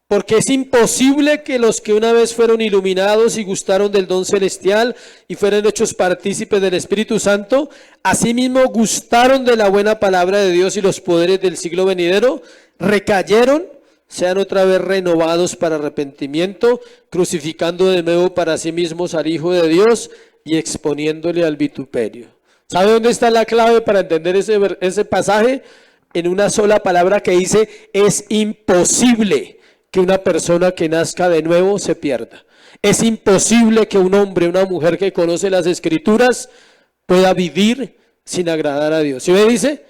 Porque es imposible que los que una vez fueron iluminados y gustaron del don celestial y fueron hechos partícipes del Espíritu Santo, asimismo gustaron de la buena palabra de Dios y los poderes del siglo venidero, recayeron, sean otra vez renovados para arrepentimiento, crucificando de nuevo para sí mismos al Hijo de Dios y exponiéndole al vituperio. ¿Sabe dónde está la clave para entender ese pasaje? En una sola palabra que dice, es imposible que una persona que nazca de nuevo se pierda. Es imposible que un hombre, una mujer que conoce las Escrituras pueda vivir sin agradar a Dios. ¿Sí me dice?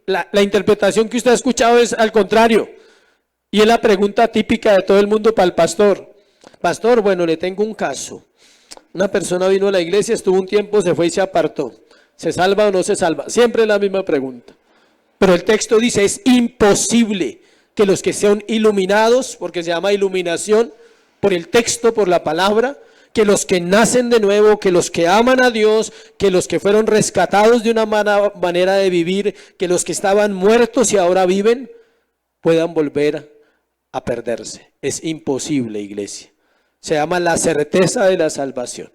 La interpretación que usted ha escuchado es al contrario. Y es la pregunta típica de todo el mundo para el pastor. Pastor, bueno, le tengo un caso. Una persona vino a la iglesia, estuvo un tiempo, se fue y se apartó. ¿Se salva o no se salva? Siempre es la misma pregunta. Pero el texto dice, es imposible que los que sean iluminados, porque se llama iluminación, por el texto, por la palabra, que los que nacen de nuevo, que los que aman a Dios, que los que fueron rescatados de una manera de vivir, que los que estaban muertos y ahora viven, puedan volver a perderse. Es imposible, iglesia. Se llama la certeza de la salvación.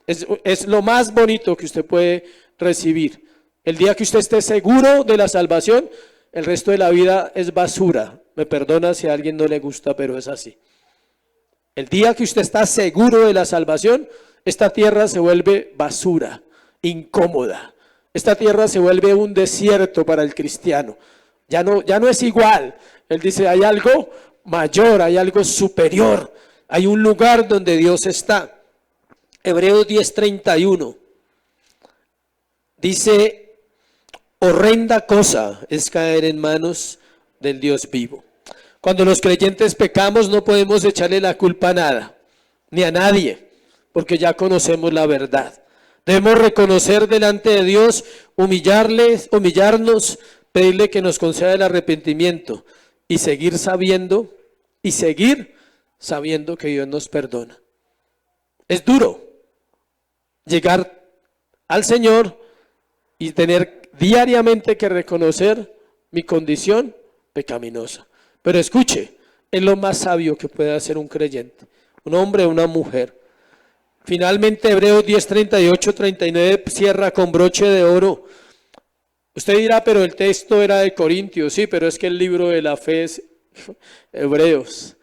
Es lo más bonito que usted puede recibir. El día que usted esté seguro de la salvación, el resto de la vida es basura. Me perdona si a alguien no le gusta, pero es así. El día que usted está seguro de la salvación, esta tierra se vuelve basura, incómoda. Esta tierra se vuelve un desierto para el cristiano. Ya no es igual. Él dice, hay algo mayor, hay algo superior. Hay un lugar donde Dios está. Hebreos 10:31 dice, horrenda cosa es caer en manos del Dios vivo. Cuando los creyentes pecamos no podemos echarle la culpa a nada, ni a nadie, porque ya conocemos la verdad. Debemos reconocer delante de Dios, humillarnos, pedirle que nos conceda el arrepentimiento y seguir sabiendo que Dios nos perdona. Es duro llegar al Señor y tener diariamente que reconocer mi condición pecaminosa. Pero escuche, es lo más sabio que puede hacer un creyente, un hombre o una mujer. Finalmente, Hebreos 10:38-39 cierra con broche de oro. Usted dirá, pero el texto era de Corintios. Sí, pero es que el libro de la fe es Hebreos.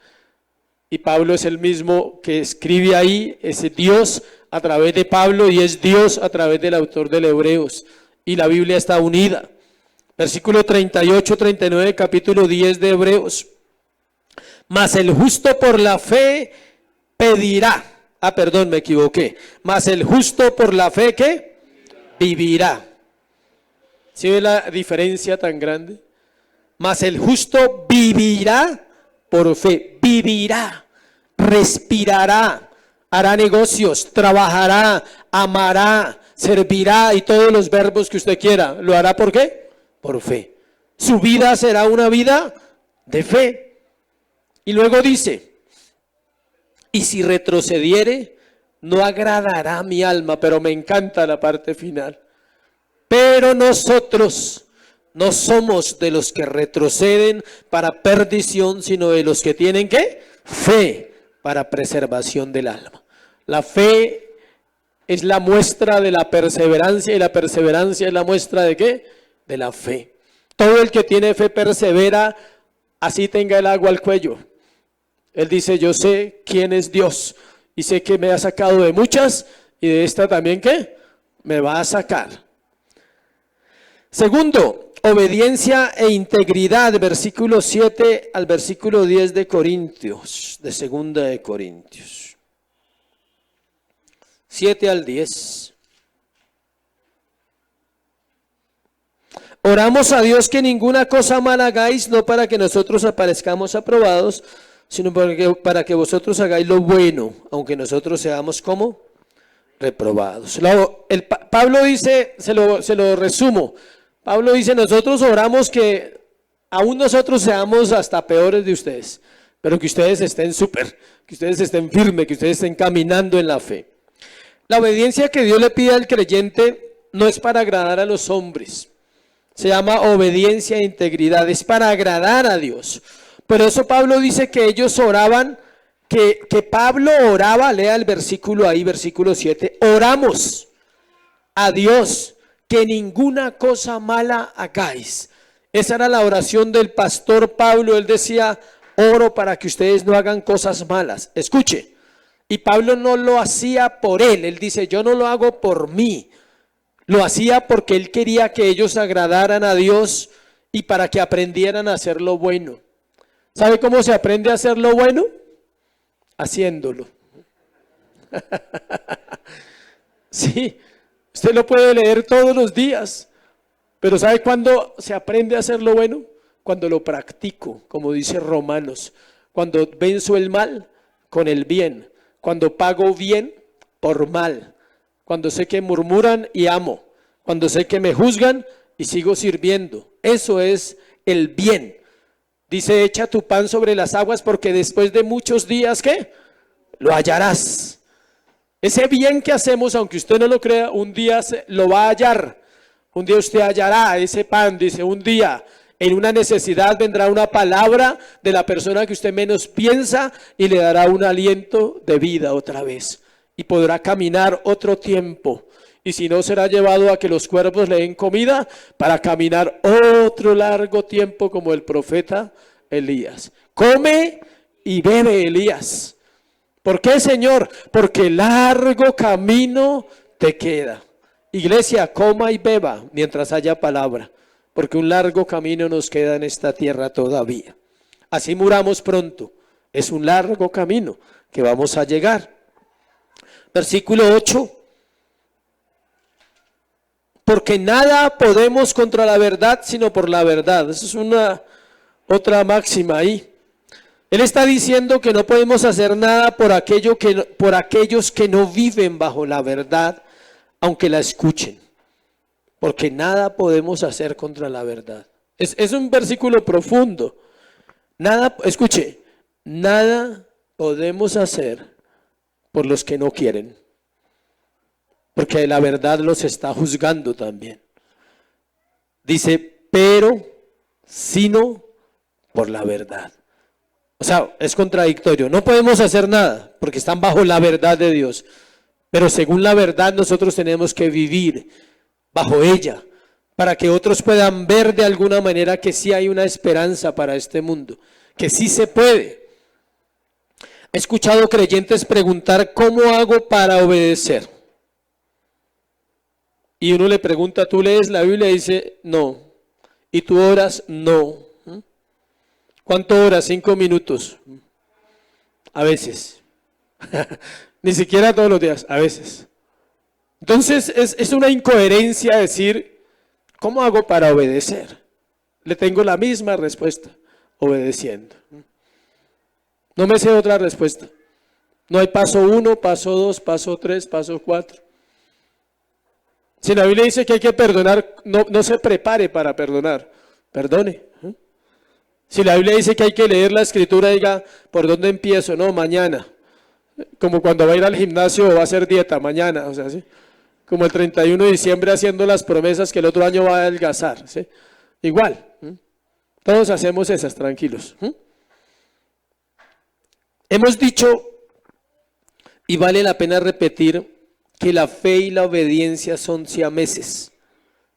y Pablo es el mismo que escribe ahí, es Dios a través de Pablo y es Dios a través del autor del Hebreos, y la Biblia está unida. Versículo 38, 39, capítulo 10 de Hebreos. Mas el justo por la fe pedirá. Perdón, me equivoqué. Mas el justo por la fe, ¿qué? Vivirá. ¿Sí ve la diferencia tan grande? Mas el justo vivirá por fe. Vivirá, respirará, hará negocios, trabajará, amará, servirá y todos los verbos que usted quiera. ¿Lo hará por qué? Por fe. Su vida será una vida de fe. Y luego dice, y si retrocediere, no agradará a mi alma, pero me encanta la parte final. Pero nosotros no somos de los que retroceden para perdición, sino de los que tienen ¿qué? Fe para preservación del alma. La fe es la muestra de la perseverancia y la perseverancia es la muestra de ¿qué? De la fe. Todo el que tiene fe persevera, así tenga el agua al cuello. Él dice, yo sé quién es Dios y sé que me ha sacado de muchas y de esta también ¿qué? Me va a sacar. Segundo, obediencia e integridad, versículo 7 al versículo 10 de Corintios, de segunda de Corintios. 7 al 10. Oramos a Dios que ninguna cosa mala hagáis, no para que nosotros aparezcamos aprobados, sino para que vosotros hagáis lo bueno, aunque nosotros seamos como reprobados. Pablo dice, se lo resumo, Pablo dice, nosotros oramos que aún nosotros seamos hasta peores de ustedes, pero que ustedes estén súper, que ustedes estén firmes, que ustedes estén caminando en la fe. La obediencia que Dios le pide al creyente no es para agradar a los hombres, se llama obediencia e integridad, es para agradar a Dios. Por eso Pablo dice que ellos oraban, que Pablo oraba, lea el versículo ahí, versículo 7, oramos a Dios que ninguna cosa mala hagáis. Esa era la oración del pastor Pablo. Él decía, oro para que ustedes no hagan cosas malas. Escuche, y Pablo no lo hacía por él dice, yo no lo hago por mí. Lo hacía porque él quería que ellos agradaran a Dios y para que aprendieran a hacer lo bueno. ¿Sabe cómo se aprende a hacer lo bueno? Haciéndolo. Sí, usted lo puede leer todos los días, pero ¿sabe cuándo se aprende a hacer lo bueno? Cuando lo practico, como dice Romanos, cuando venzo el mal con el bien, cuando pago bien por mal, cuando sé que murmuran y amo, cuando sé que me juzgan y sigo sirviendo. Eso es el bien. Dice, echa tu pan sobre las aguas porque después de muchos días, ¿qué? Lo hallarás. Ese bien que hacemos, aunque usted no lo crea, un día lo va a hallar. Un día usted hallará ese pan, dice, un día en una necesidad vendrá una palabra de la persona que usted menos piensa y le dará un aliento de vida otra vez. Y podrá caminar otro tiempo. Y si no, será llevado a que los cuervos le den comida para caminar otro largo tiempo como el profeta Elías. Come y bebe, Elías. ¿Por qué, Señor? Porque largo camino te queda. Iglesia, coma y beba mientras haya palabra, porque un largo camino nos queda en esta tierra todavía. Así muramos pronto. Es un largo camino que vamos a llegar. Versículo 8. Porque nada podemos contra la verdad, sino por la verdad. Esa es una otra máxima ahí. Él está diciendo que no podemos hacer nada por aquellos que no viven bajo la verdad, aunque la escuchen. Porque nada podemos hacer contra la verdad. Es un versículo profundo. Nada, escuche, nada podemos hacer por los que no quieren. Porque la verdad los está juzgando también. Dice, pero sino por la verdad. O sea, es contradictorio. No podemos hacer nada porque están bajo la verdad de Dios. Pero según la verdad nosotros tenemos que vivir bajo ella para que otros puedan ver de alguna manera que sí hay una esperanza para este mundo, que sí se puede. He escuchado creyentes preguntar, ¿cómo hago para obedecer? Y uno le pregunta, ¿tú lees la Biblia? Y dice, no. ¿Y tú oras? No. ¿Cuánto oras? 5 minutos. A veces. Ni siquiera todos los días, a veces. Entonces es una incoherencia decir, ¿cómo hago para obedecer? Le tengo la misma respuesta, obedeciendo. No me sé otra respuesta. No hay paso 1, paso 2, paso 3, paso 4. Si la Biblia dice que hay que perdonar, no se prepare para perdonar, perdone. Si la Biblia dice que hay que leer la Escritura, diga, ¿por dónde empiezo? No, mañana. Como cuando va a ir al gimnasio o va a hacer dieta, mañana, o sea, ¿sí? Como el 31 de diciembre haciendo las promesas que el otro año va a adelgazar, ¿sí? Igual, todos hacemos esas, tranquilos. Hemos dicho, y vale la pena repetir, que la fe y la obediencia son siameses,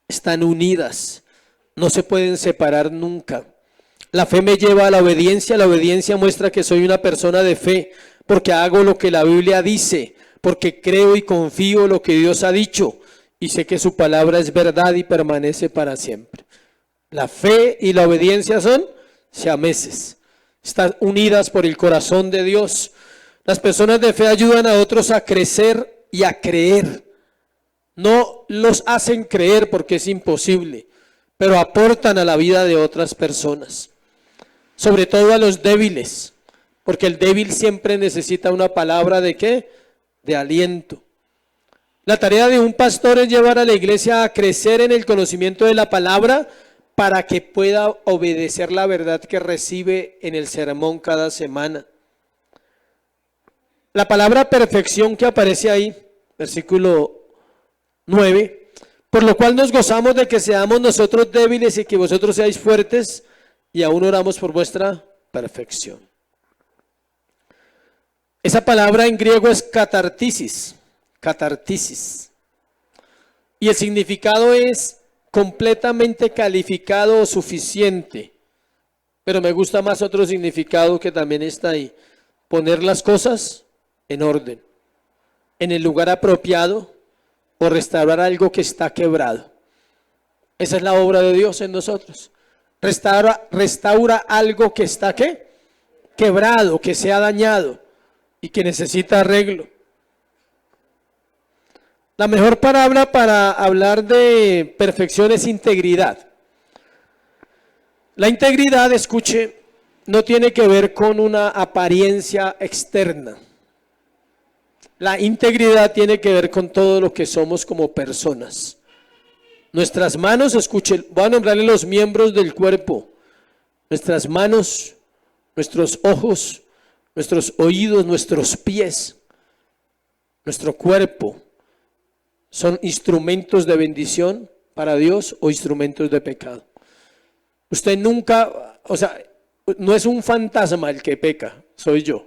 están unidas, no se pueden separar nunca. La fe me lleva a la obediencia muestra que soy una persona de fe, porque hago lo que la Biblia dice, porque creo y confío lo que Dios ha dicho, y sé que su palabra es verdad y permanece para siempre. La fe y la obediencia son siameses, están unidas por el corazón de Dios. Las personas de fe ayudan a otros a crecer y a creer. No los hacen creer porque es imposible, pero aportan a la vida de otras personas, sobre todo a los débiles, porque el débil siempre necesita una palabra ¿de qué? De aliento. La tarea de un pastor es llevar a la iglesia a crecer en el conocimiento de la palabra para que pueda obedecer la verdad que recibe en el sermón cada semana. La palabra perfección que aparece ahí, versículo 9, por lo cual nos gozamos de que seamos nosotros débiles y que vosotros seáis fuertes, y aún oramos por vuestra perfección. Esa palabra en griego es catartisis, y el significado es completamente calificado o suficiente, pero me gusta más otro significado que también está ahí, poner las cosas en orden, en el lugar apropiado, o restaurar algo que está quebrado. Esa es la obra de Dios en nosotros. Restaura algo que está ¿qué? Quebrado, que se ha dañado y que necesita arreglo. La mejor palabra para hablar de perfección es integridad. La integridad, escuche, no tiene que ver con una apariencia externa. La integridad tiene que ver con todo lo que somos como personas. Nuestras manos, escuchen, voy a nombrarle los miembros del cuerpo. Nuestras manos, nuestros ojos, nuestros oídos, nuestros pies, nuestro cuerpo, ¿son instrumentos de bendición para Dios o instrumentos de pecado? Usted nunca, o sea, no es un fantasma el que peca, soy yo.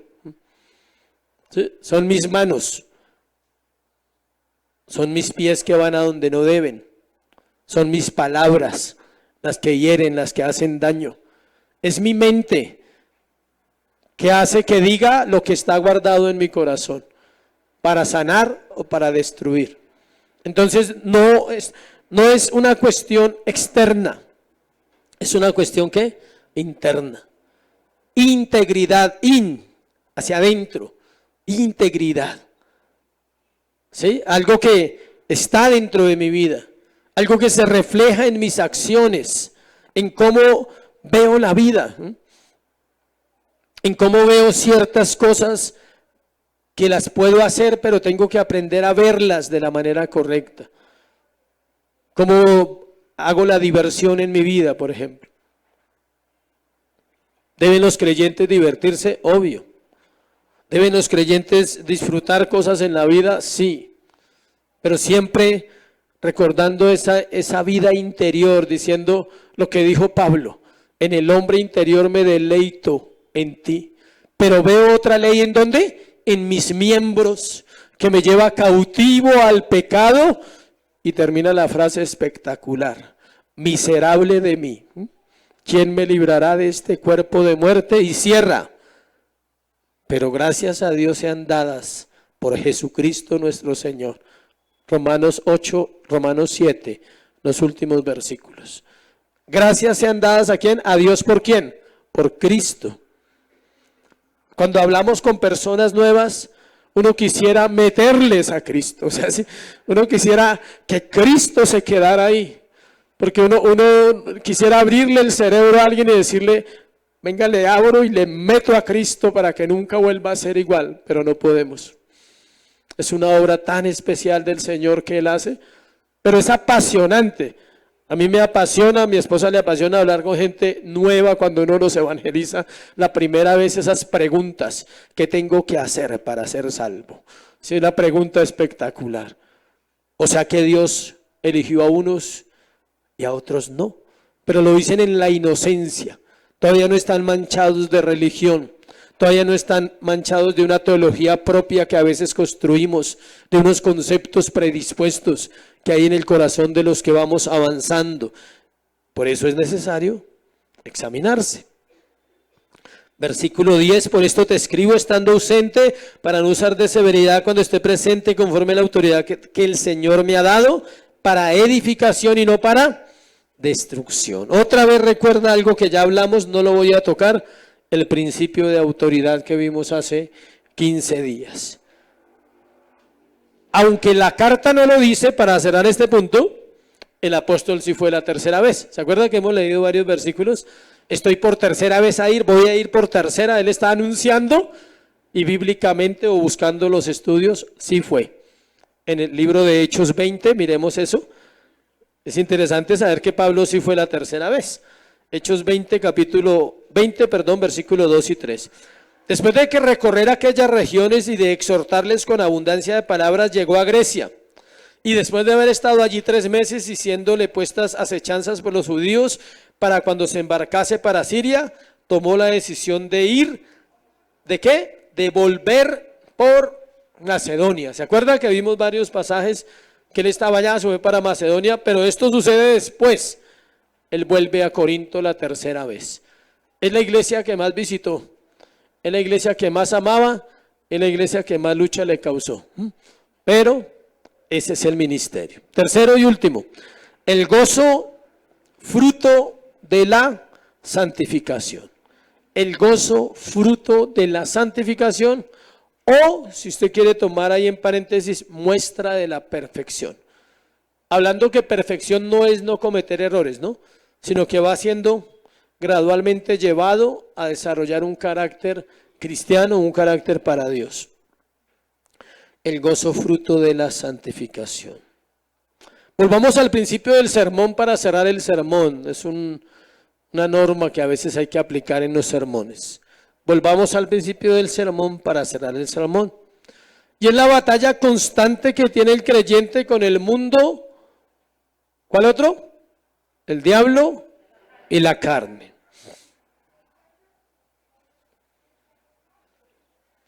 ¿Sí? Son mis manos, son mis pies que van a donde no deben, son mis palabras las que hieren, las que hacen daño. Es mi mente que hace que diga lo que está guardado en mi corazón, para sanar o para destruir. Entonces no es una cuestión externa, es una cuestión ¿qué? Interna. Integridad, hacia adentro. Integridad, ¿sí? Algo que está dentro de mi vida, algo que se refleja en mis acciones, en cómo veo la vida, en cómo veo ciertas cosas que las puedo hacer, pero tengo que aprender a verlas de la manera correcta. Cómo hago la diversión en mi vida, por ejemplo. ¿Deben los creyentes divertirse? Obvio. ¿Deben los creyentes disfrutar cosas en la vida? Sí, pero siempre recordando esa vida interior, diciendo lo que dijo Pablo, en el hombre interior me deleito en ti, pero veo otra ley ¿en dónde? En mis miembros, que me lleva cautivo al pecado, y termina la frase espectacular, miserable de mí, ¿quién me librará de este cuerpo de muerte? Y cierra, pero gracias a Dios sean dadas por Jesucristo nuestro Señor. Romanos 8, Romanos 7, los últimos versículos. Gracias sean dadas ¿a quién? A Dios. ¿Por quién? Por Cristo. Cuando hablamos con personas nuevas, uno quisiera meterles a Cristo. O sea, uno quisiera que Cristo se quedara ahí. Porque uno quisiera abrirle el cerebro a alguien y decirle, venga, le abro y le meto a Cristo para que nunca vuelva a ser igual. Pero no podemos. Es una obra tan especial del Señor que Él hace, pero es apasionante. A mí me apasiona, a mi esposa le apasiona hablar con gente nueva cuando uno los evangeliza. La primera vez esas preguntas, ¿qué tengo que hacer para ser salvo? Sí, es una pregunta espectacular. O sea que Dios eligió a unos y a otros no, pero lo dicen en la inocencia. Todavía no están manchados de religión. Todavía no están manchados de una teología propia que a veces construimos, de unos conceptos predispuestos que hay en el corazón de los que vamos avanzando. Por eso es necesario examinarse. Versículo 10, por esto te escribo estando ausente, para no usar de severidad cuando esté presente conforme a la autoridad que el Señor me ha dado, para edificación y no para destrucción. Otra vez recuerda algo que ya hablamos, no lo voy a tocar, el principio de autoridad que vimos hace 15 días. Aunque la carta no lo dice, para cerrar este punto, el apóstol sí fue la tercera vez. ¿Se acuerdan que hemos leído varios versículos? Estoy por tercera vez a ir, voy a ir por tercera. Él está anunciando y bíblicamente o buscando los estudios, sí fue. En el libro de Hechos 20, miremos eso. Es interesante saber que Pablo sí fue la tercera vez. Hechos 20, versículo 2 y 3. Después de que recorrer aquellas regiones y de exhortarles con abundancia de palabras, llegó a Grecia. Y después de haber estado allí 3 meses y siéndole puestas acechanzas por los judíos para cuando se embarcase para Siria, tomó la decisión de ir, ¿de qué? De volver por Macedonia. ¿Se acuerdan que vimos varios pasajes que él estaba allá, se fue para Macedonia? Pero esto sucede después. Él vuelve a Corinto la tercera vez. Es la iglesia que más visitó, es la iglesia que más amaba, es la iglesia que más lucha le causó. Pero ese es el ministerio. Tercero y último, el gozo fruto de la santificación. El gozo fruto de la santificación, o si usted quiere tomar ahí en paréntesis, muestra de la perfección. Hablando que perfección no es no cometer errores, ¿no? Sino que va siendo gradualmente llevado a desarrollar un carácter cristiano, un carácter para Dios. El gozo fruto de la santificación. Volvamos al principio del sermón para cerrar el sermón. Es una norma que a veces hay que aplicar en los sermones. Volvamos al principio del sermón para cerrar el sermón. Y es la batalla constante que tiene el creyente con el mundo. ¿Cuál otro? El diablo y la carne.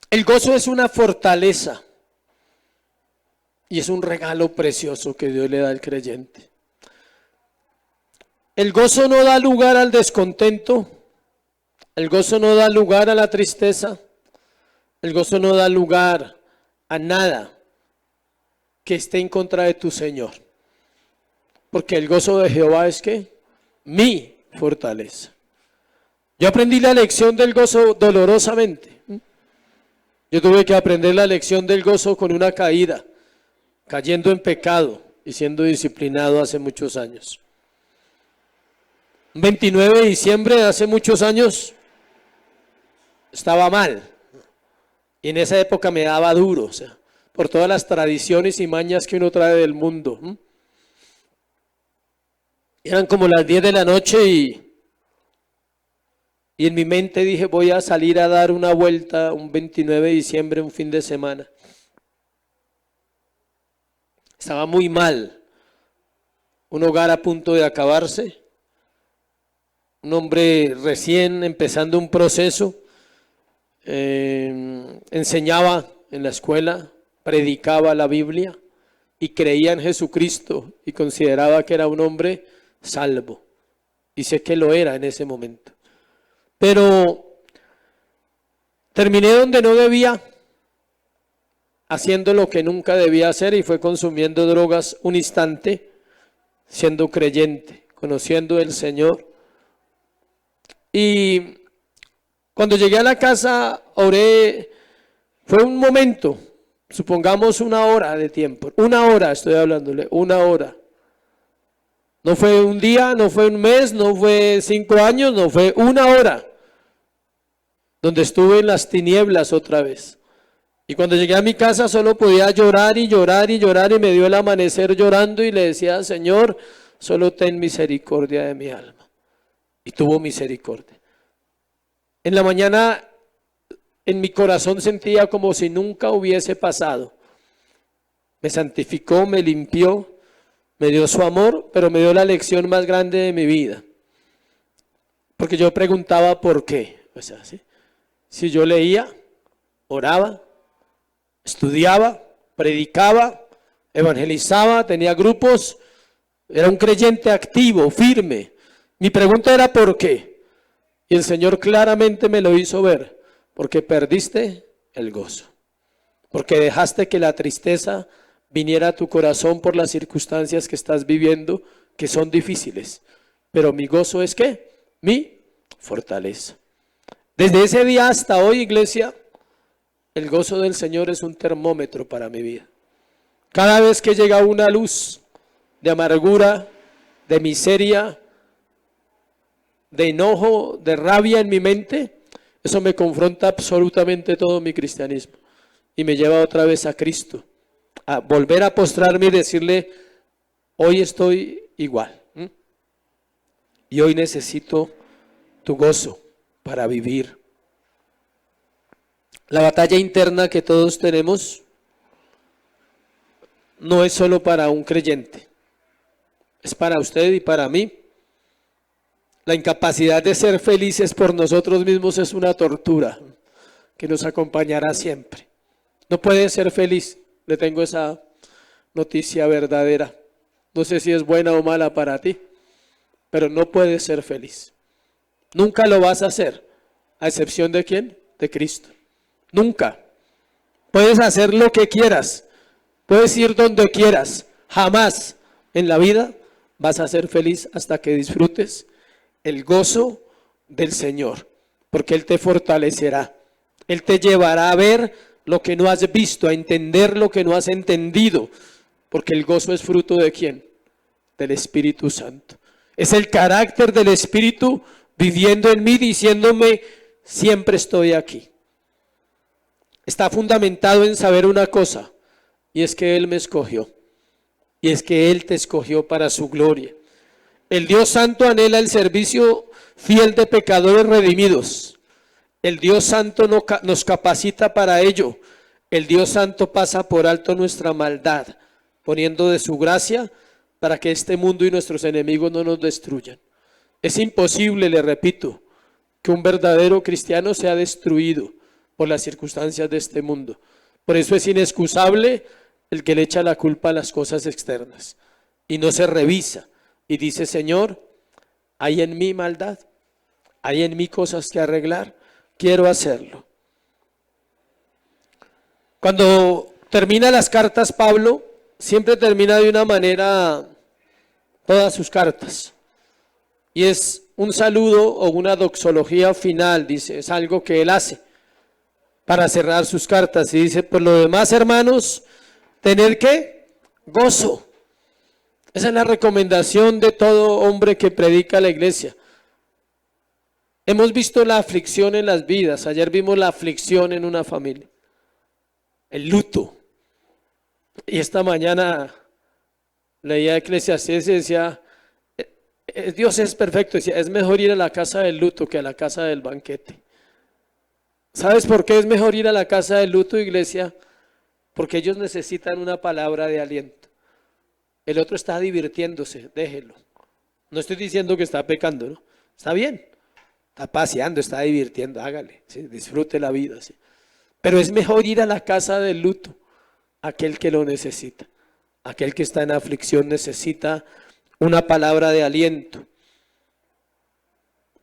El gozo es una fortaleza y es un regalo precioso que Dios le da al creyente. El gozo no da lugar al descontento, el gozo no da lugar a la tristeza, el gozo no da lugar a nada que esté en contra de tu Señor. Porque el gozo de Jehová es ¿qué? Mi fortaleza. Yo aprendí la lección del gozo dolorosamente. Yo tuve que aprender la lección del gozo con una caída, cayendo en pecado y siendo disciplinado hace muchos años. 29 de diciembre de hace muchos años estaba mal. Y en esa época me daba duro, o sea, por todas las tradiciones y mañas que uno trae del mundo. Eran como las 10 de la noche y en mi mente dije, voy a salir a dar una vuelta un 29 de diciembre, un fin de semana. Estaba muy mal. Un hogar a punto de acabarse. Un hombre recién empezando un proceso. Enseñaba en la escuela, predicaba la Biblia y creía en Jesucristo y consideraba que era un hombre salvo, y sé que lo era en ese momento, pero Terminé donde no debía, haciendo lo que nunca debía hacer, y fue consumiendo drogas un instante, siendo creyente, conociendo el Señor. Y cuando llegué a la casa, oré, fue un momento, supongamos 1 hora de tiempo, 1 hora estoy hablándole, 1 hora. No fue un día, no fue un mes, no fue 5 años, no fue 1 hora, donde estuve en las tinieblas otra vez. Y cuando llegué a mi casa solo podía llorar y llorar y llorar, y me dio el amanecer llorando, y le decía: Señor, solo ten misericordia de mi alma. Y tuvo misericordia. En la mañana en mi corazón sentía como si nunca hubiese pasado. Me santificó, me limpió, me dio su amor, pero me dio la lección más grande de mi vida. Porque yo preguntaba por qué. O sea, ¿sí? Si yo leía, oraba, estudiaba, predicaba, evangelizaba, tenía grupos, era un creyente activo, firme. Mi pregunta era ¿por qué? Y el Señor claramente me lo hizo ver. Porque perdiste el gozo. Porque dejaste que la tristeza viniera a tu corazón por las circunstancias que estás viviendo, que son difíciles. Pero mi gozo es ¿qué? Mi fortaleza. Desde ese día hasta hoy, iglesia, el gozo del Señor es un termómetro para mi vida. Cada vez que llega una luz de amargura, de miseria, de enojo, de rabia en mi mente, eso me confronta absolutamente todo mi cristianismo y me lleva otra vez a Cristo, a volver a postrarme y decirle: hoy estoy igual, y hoy necesito tu gozo para vivir. La batalla interna que todos tenemos no es solo para un creyente, es para usted y para mí. La incapacidad de ser felices por nosotros mismos es una tortura que nos acompañará siempre. No puedes ser feliz. Le tengo esa noticia verdadera. No sé si es buena o mala para ti, pero no puedes ser feliz. Nunca lo vas a hacer, a excepción de ¿quién? De Cristo. Nunca. Puedes hacer lo que quieras, puedes ir donde quieras, jamás en la vida vas a ser feliz hasta que disfrutes el gozo del Señor, porque Él te fortalecerá. Él te llevará a ver lo que no has visto, a entender lo que no has entendido, porque el gozo es fruto ¿de quién? Del Espíritu Santo. Es el carácter del Espíritu viviendo en mí, diciéndome: siempre estoy aquí. Está fundamentado en saber una cosa, y es que Él me escogió, y es que Él te escogió para su gloria. El Dios Santo anhela el servicio fiel de pecadores redimidos. El Dios Santo nos capacita para ello. El Dios Santo pasa por alto nuestra maldad, poniendo de su gracia para que este mundo y nuestros enemigos no nos destruyan. Es imposible, le repito, que un verdadero cristiano sea destruido por las circunstancias de este mundo. Por eso es inexcusable el que le echa la culpa a las cosas externas y no se revisa. Y dice: Señor, hay en mí maldad, hay en mí cosas que arreglar, quiero hacerlo. Cuando termina las cartas Pablo, siempre termina de una manera todas sus cartas. Y es un saludo o una doxología final, dice, es algo que él hace para cerrar sus cartas. Y dice: por lo demás, hermanos, tener ¿qué? Gozo. Esa es la recomendación de todo hombre que predica a la iglesia. Hemos visto la aflicción en las vidas. Ayer vimos la aflicción en una familia, el luto. Y esta mañana leía Eclesiastés y decía: Dios es perfecto. Decía: es mejor ir a la casa del luto que a la casa del banquete. ¿Sabes por qué es mejor ir a la casa del luto, iglesia? Porque ellos necesitan una palabra de aliento. El otro está divirtiéndose, déjelo. No estoy diciendo que está pecando, ¿no? Está bien, está paseando, está divirtiendo, hágale, ¿sí? Disfrute la vida, ¿sí? Pero es mejor ir a la casa del luto, aquel que lo necesita, aquel que está en aflicción necesita una palabra de aliento.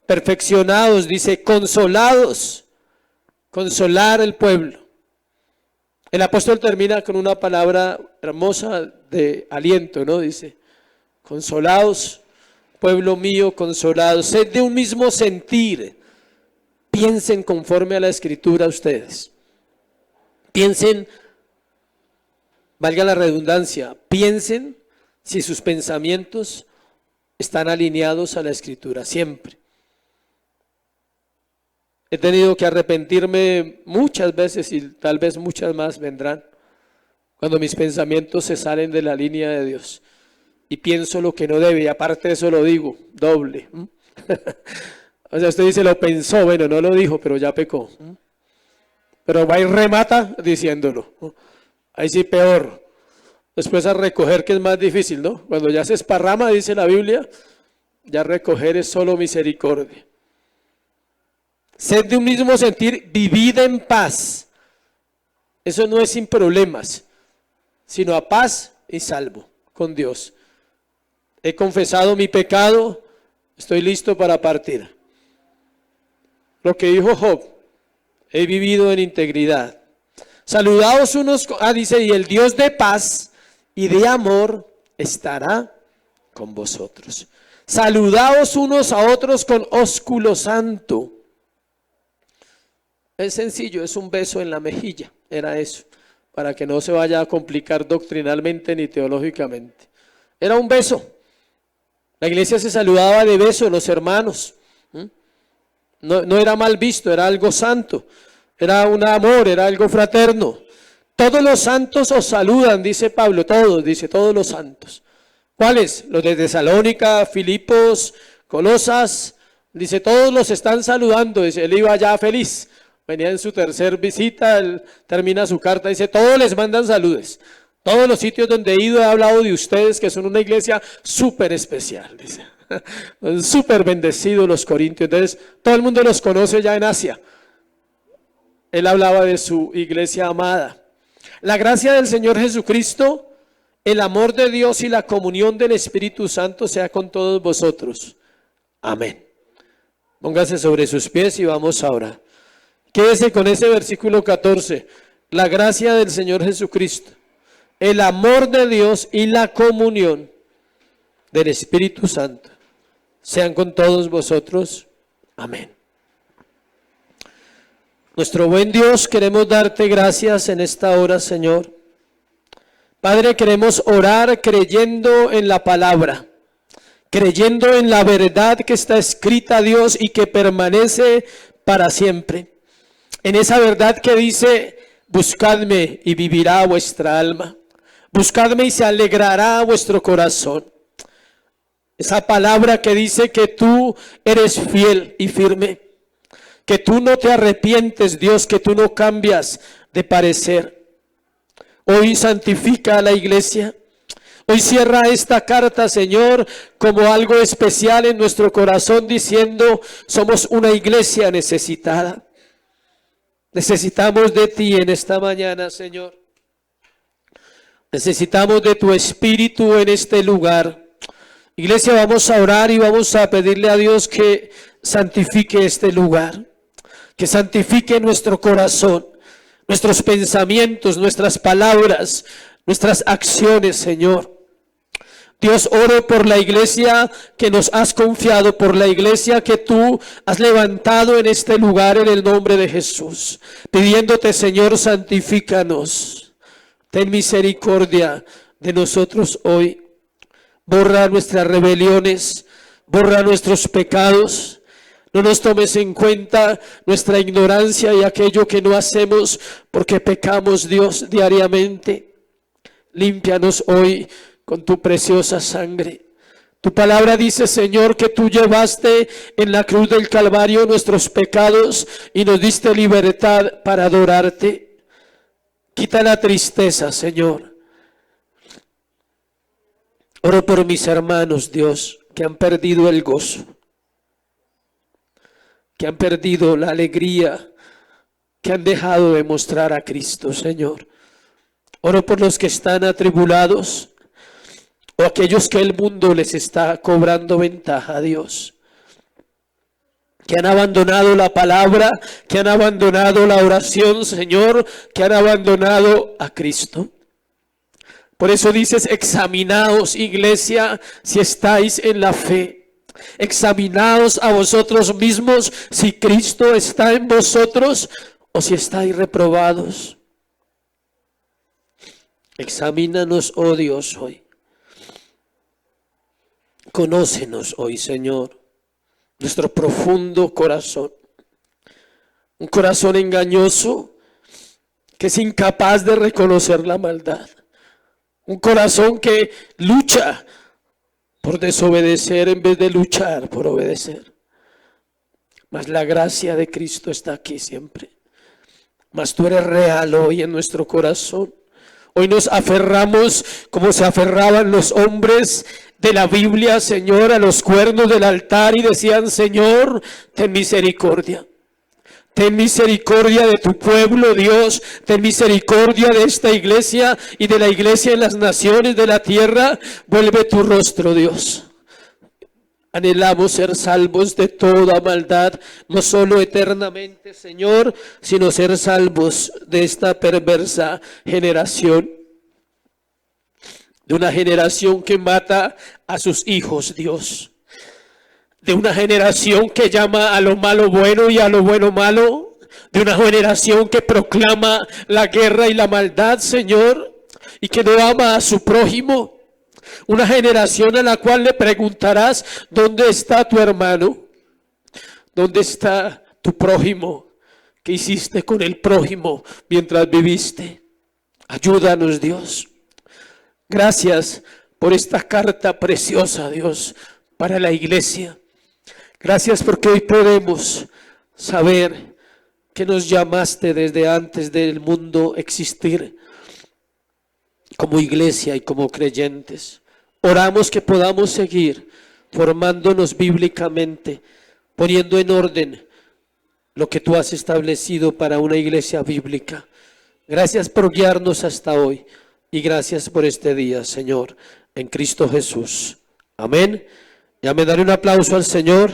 Perfeccionados, dice, consolados consolar el pueblo. El apóstol termina con una palabra hermosa de aliento, ¿no? Dice, consolaos, pueblo mío, consolados, sed de un mismo sentir, piensen conforme a la Escritura ustedes. Piensen, valga la redundancia, piensen si sus pensamientos están alineados a la Escritura, siempre. He tenido que arrepentirme muchas veces y tal vez muchas más vendrán, cuando mis pensamientos se salen de la línea de Dios y pienso lo que no debe, y aparte de eso lo digo, doble. O sea, usted dice, lo pensó, bueno, no lo dijo, pero ya pecó. Pero va y remata diciéndolo. Ahí sí peor. Después a recoger, que es más difícil, ¿no? Cuando ya se esparrama, dice la Biblia, ya recoger es solo misericordia. Sed de un mismo sentir, vivid en paz. Eso no es sin problemas, sino a paz y salvo con Dios. He confesado mi pecado, estoy listo para partir. Lo que dijo Job, he vivido en integridad. Saludaos unos, dice, y el Dios de paz y de amor estará con vosotros. Saludaos unos a otros con ósculo santo. Es sencillo, es un beso en la mejilla, era eso, para que no se vaya a complicar doctrinalmente ni teológicamente. Era un beso. La iglesia se saludaba de beso, los hermanos. No era mal visto, era algo santo, era un amor, era algo fraterno. Todos los santos os saludan, dice Pablo, todos, dice todos los santos. ¿Cuáles? Los de Tesalónica, Filipos, Colosas, dice todos los están saludando, dice, él iba ya feliz. Venía en su tercer visita, él termina su carta, dice, todos les mandan saludes. Todos los sitios donde he ido he hablado de ustedes, que son una iglesia súper especial, dice. Súper bendecidos los corintios. Entonces, todo el mundo los conoce ya en Asia. Él hablaba de su iglesia amada. La gracia del Señor Jesucristo, el amor de Dios y la comunión del Espíritu Santo sea con todos vosotros. Amén. Póngase sobre sus pies y vamos ahora. Quédese con ese versículo 14. La gracia del Señor Jesucristo, el amor de Dios y la comunión del Espíritu Santo sean con todos vosotros. Amén. Nuestro buen Dios, queremos darte gracias en esta hora, Señor. Padre, queremos orar creyendo en la palabra, creyendo en la verdad que está escrita, Dios, y que permanece para siempre. En esa verdad que dice, buscadme y vivirá vuestra alma. Buscadme y se alegrará vuestro corazón. Esa palabra que dice que tú eres fiel y firme, que tú no te arrepientes, Dios, que tú no cambias de parecer. Hoy santifica a la iglesia. Hoy cierra esta carta, Señor, como algo especial en nuestro corazón, diciendo, somos una iglesia necesitada. Necesitamos de ti en esta mañana, Señor. Necesitamos de tu Espíritu en este lugar. Iglesia, vamos a orar y vamos a pedirle a Dios que santifique este lugar, que santifique nuestro corazón, nuestros pensamientos, nuestras palabras, nuestras acciones, Señor. Dios, oro por la iglesia que nos has confiado, por la iglesia que tú has levantado en este lugar en el nombre de Jesús, pidiéndote, Señor, santifícanos. Ten misericordia de nosotros hoy. Borra nuestras rebeliones, borra nuestros pecados. No nos tomes en cuenta nuestra ignorancia y aquello que no hacemos porque pecamos, Dios, diariamente. Límpianos hoy con tu preciosa sangre. Tu palabra dice, Señor, que tú llevaste en la cruz del Calvario nuestros pecados y nos diste libertad para adorarte. Quita la tristeza, Señor. Oro por mis hermanos, Dios, que han perdido el gozo, que han perdido la alegría, que han dejado de mostrar a Cristo, Señor. Oro por los que están atribulados o aquellos que el mundo les está cobrando ventaja, Dios. que han abandonado la palabra, que han abandonado la oración, Señor, que han abandonado a Cristo. Por eso dices, examinaos, iglesia, si estáis en la fe. Examinaos a vosotros mismos si Cristo está en vosotros o si estáis reprobados. Examínanos, oh Dios, hoy. Conócenos hoy, Señor, nuestro profundo corazón. Un corazón engañoso que es incapaz de reconocer la maldad. Un corazón que lucha por desobedecer en vez de luchar por obedecer. Mas la gracia de Cristo está aquí siempre. Mas tú eres real hoy en nuestro corazón. Hoy nos aferramos como se aferraban los hombres de la Biblia, Señor, a los cuernos del altar y decían, Señor, ten misericordia. Ten misericordia de tu pueblo, Dios. Ten misericordia de esta iglesia y de la iglesia en las naciones de la tierra. Vuelve tu rostro, Dios. Anhelamos ser salvos de toda maldad, no solo eternamente, Señor, sino ser salvos de esta perversa generación. De una generación que mata a sus hijos, Dios. De una generación que llama a lo malo bueno y a lo bueno malo. De una generación que proclama la guerra y la maldad, Señor, y que no ama a su prójimo. Una generación a la cual le preguntarás, ¿dónde está tu hermano? ¿Dónde está tu prójimo? ¿Qué hiciste con el prójimo mientras viviste? Ayúdanos, Dios. Gracias por esta carta preciosa, Dios, para la iglesia. Gracias porque hoy podemos saber que nos llamaste desde antes del mundo existir como iglesia y como creyentes. Oramos que podamos seguir formándonos bíblicamente, poniendo en orden lo que tú has establecido para una iglesia bíblica. Gracias por guiarnos hasta hoy y gracias por este día, Señor, en Cristo Jesús. Amén. Ya me daré un aplauso al Señor.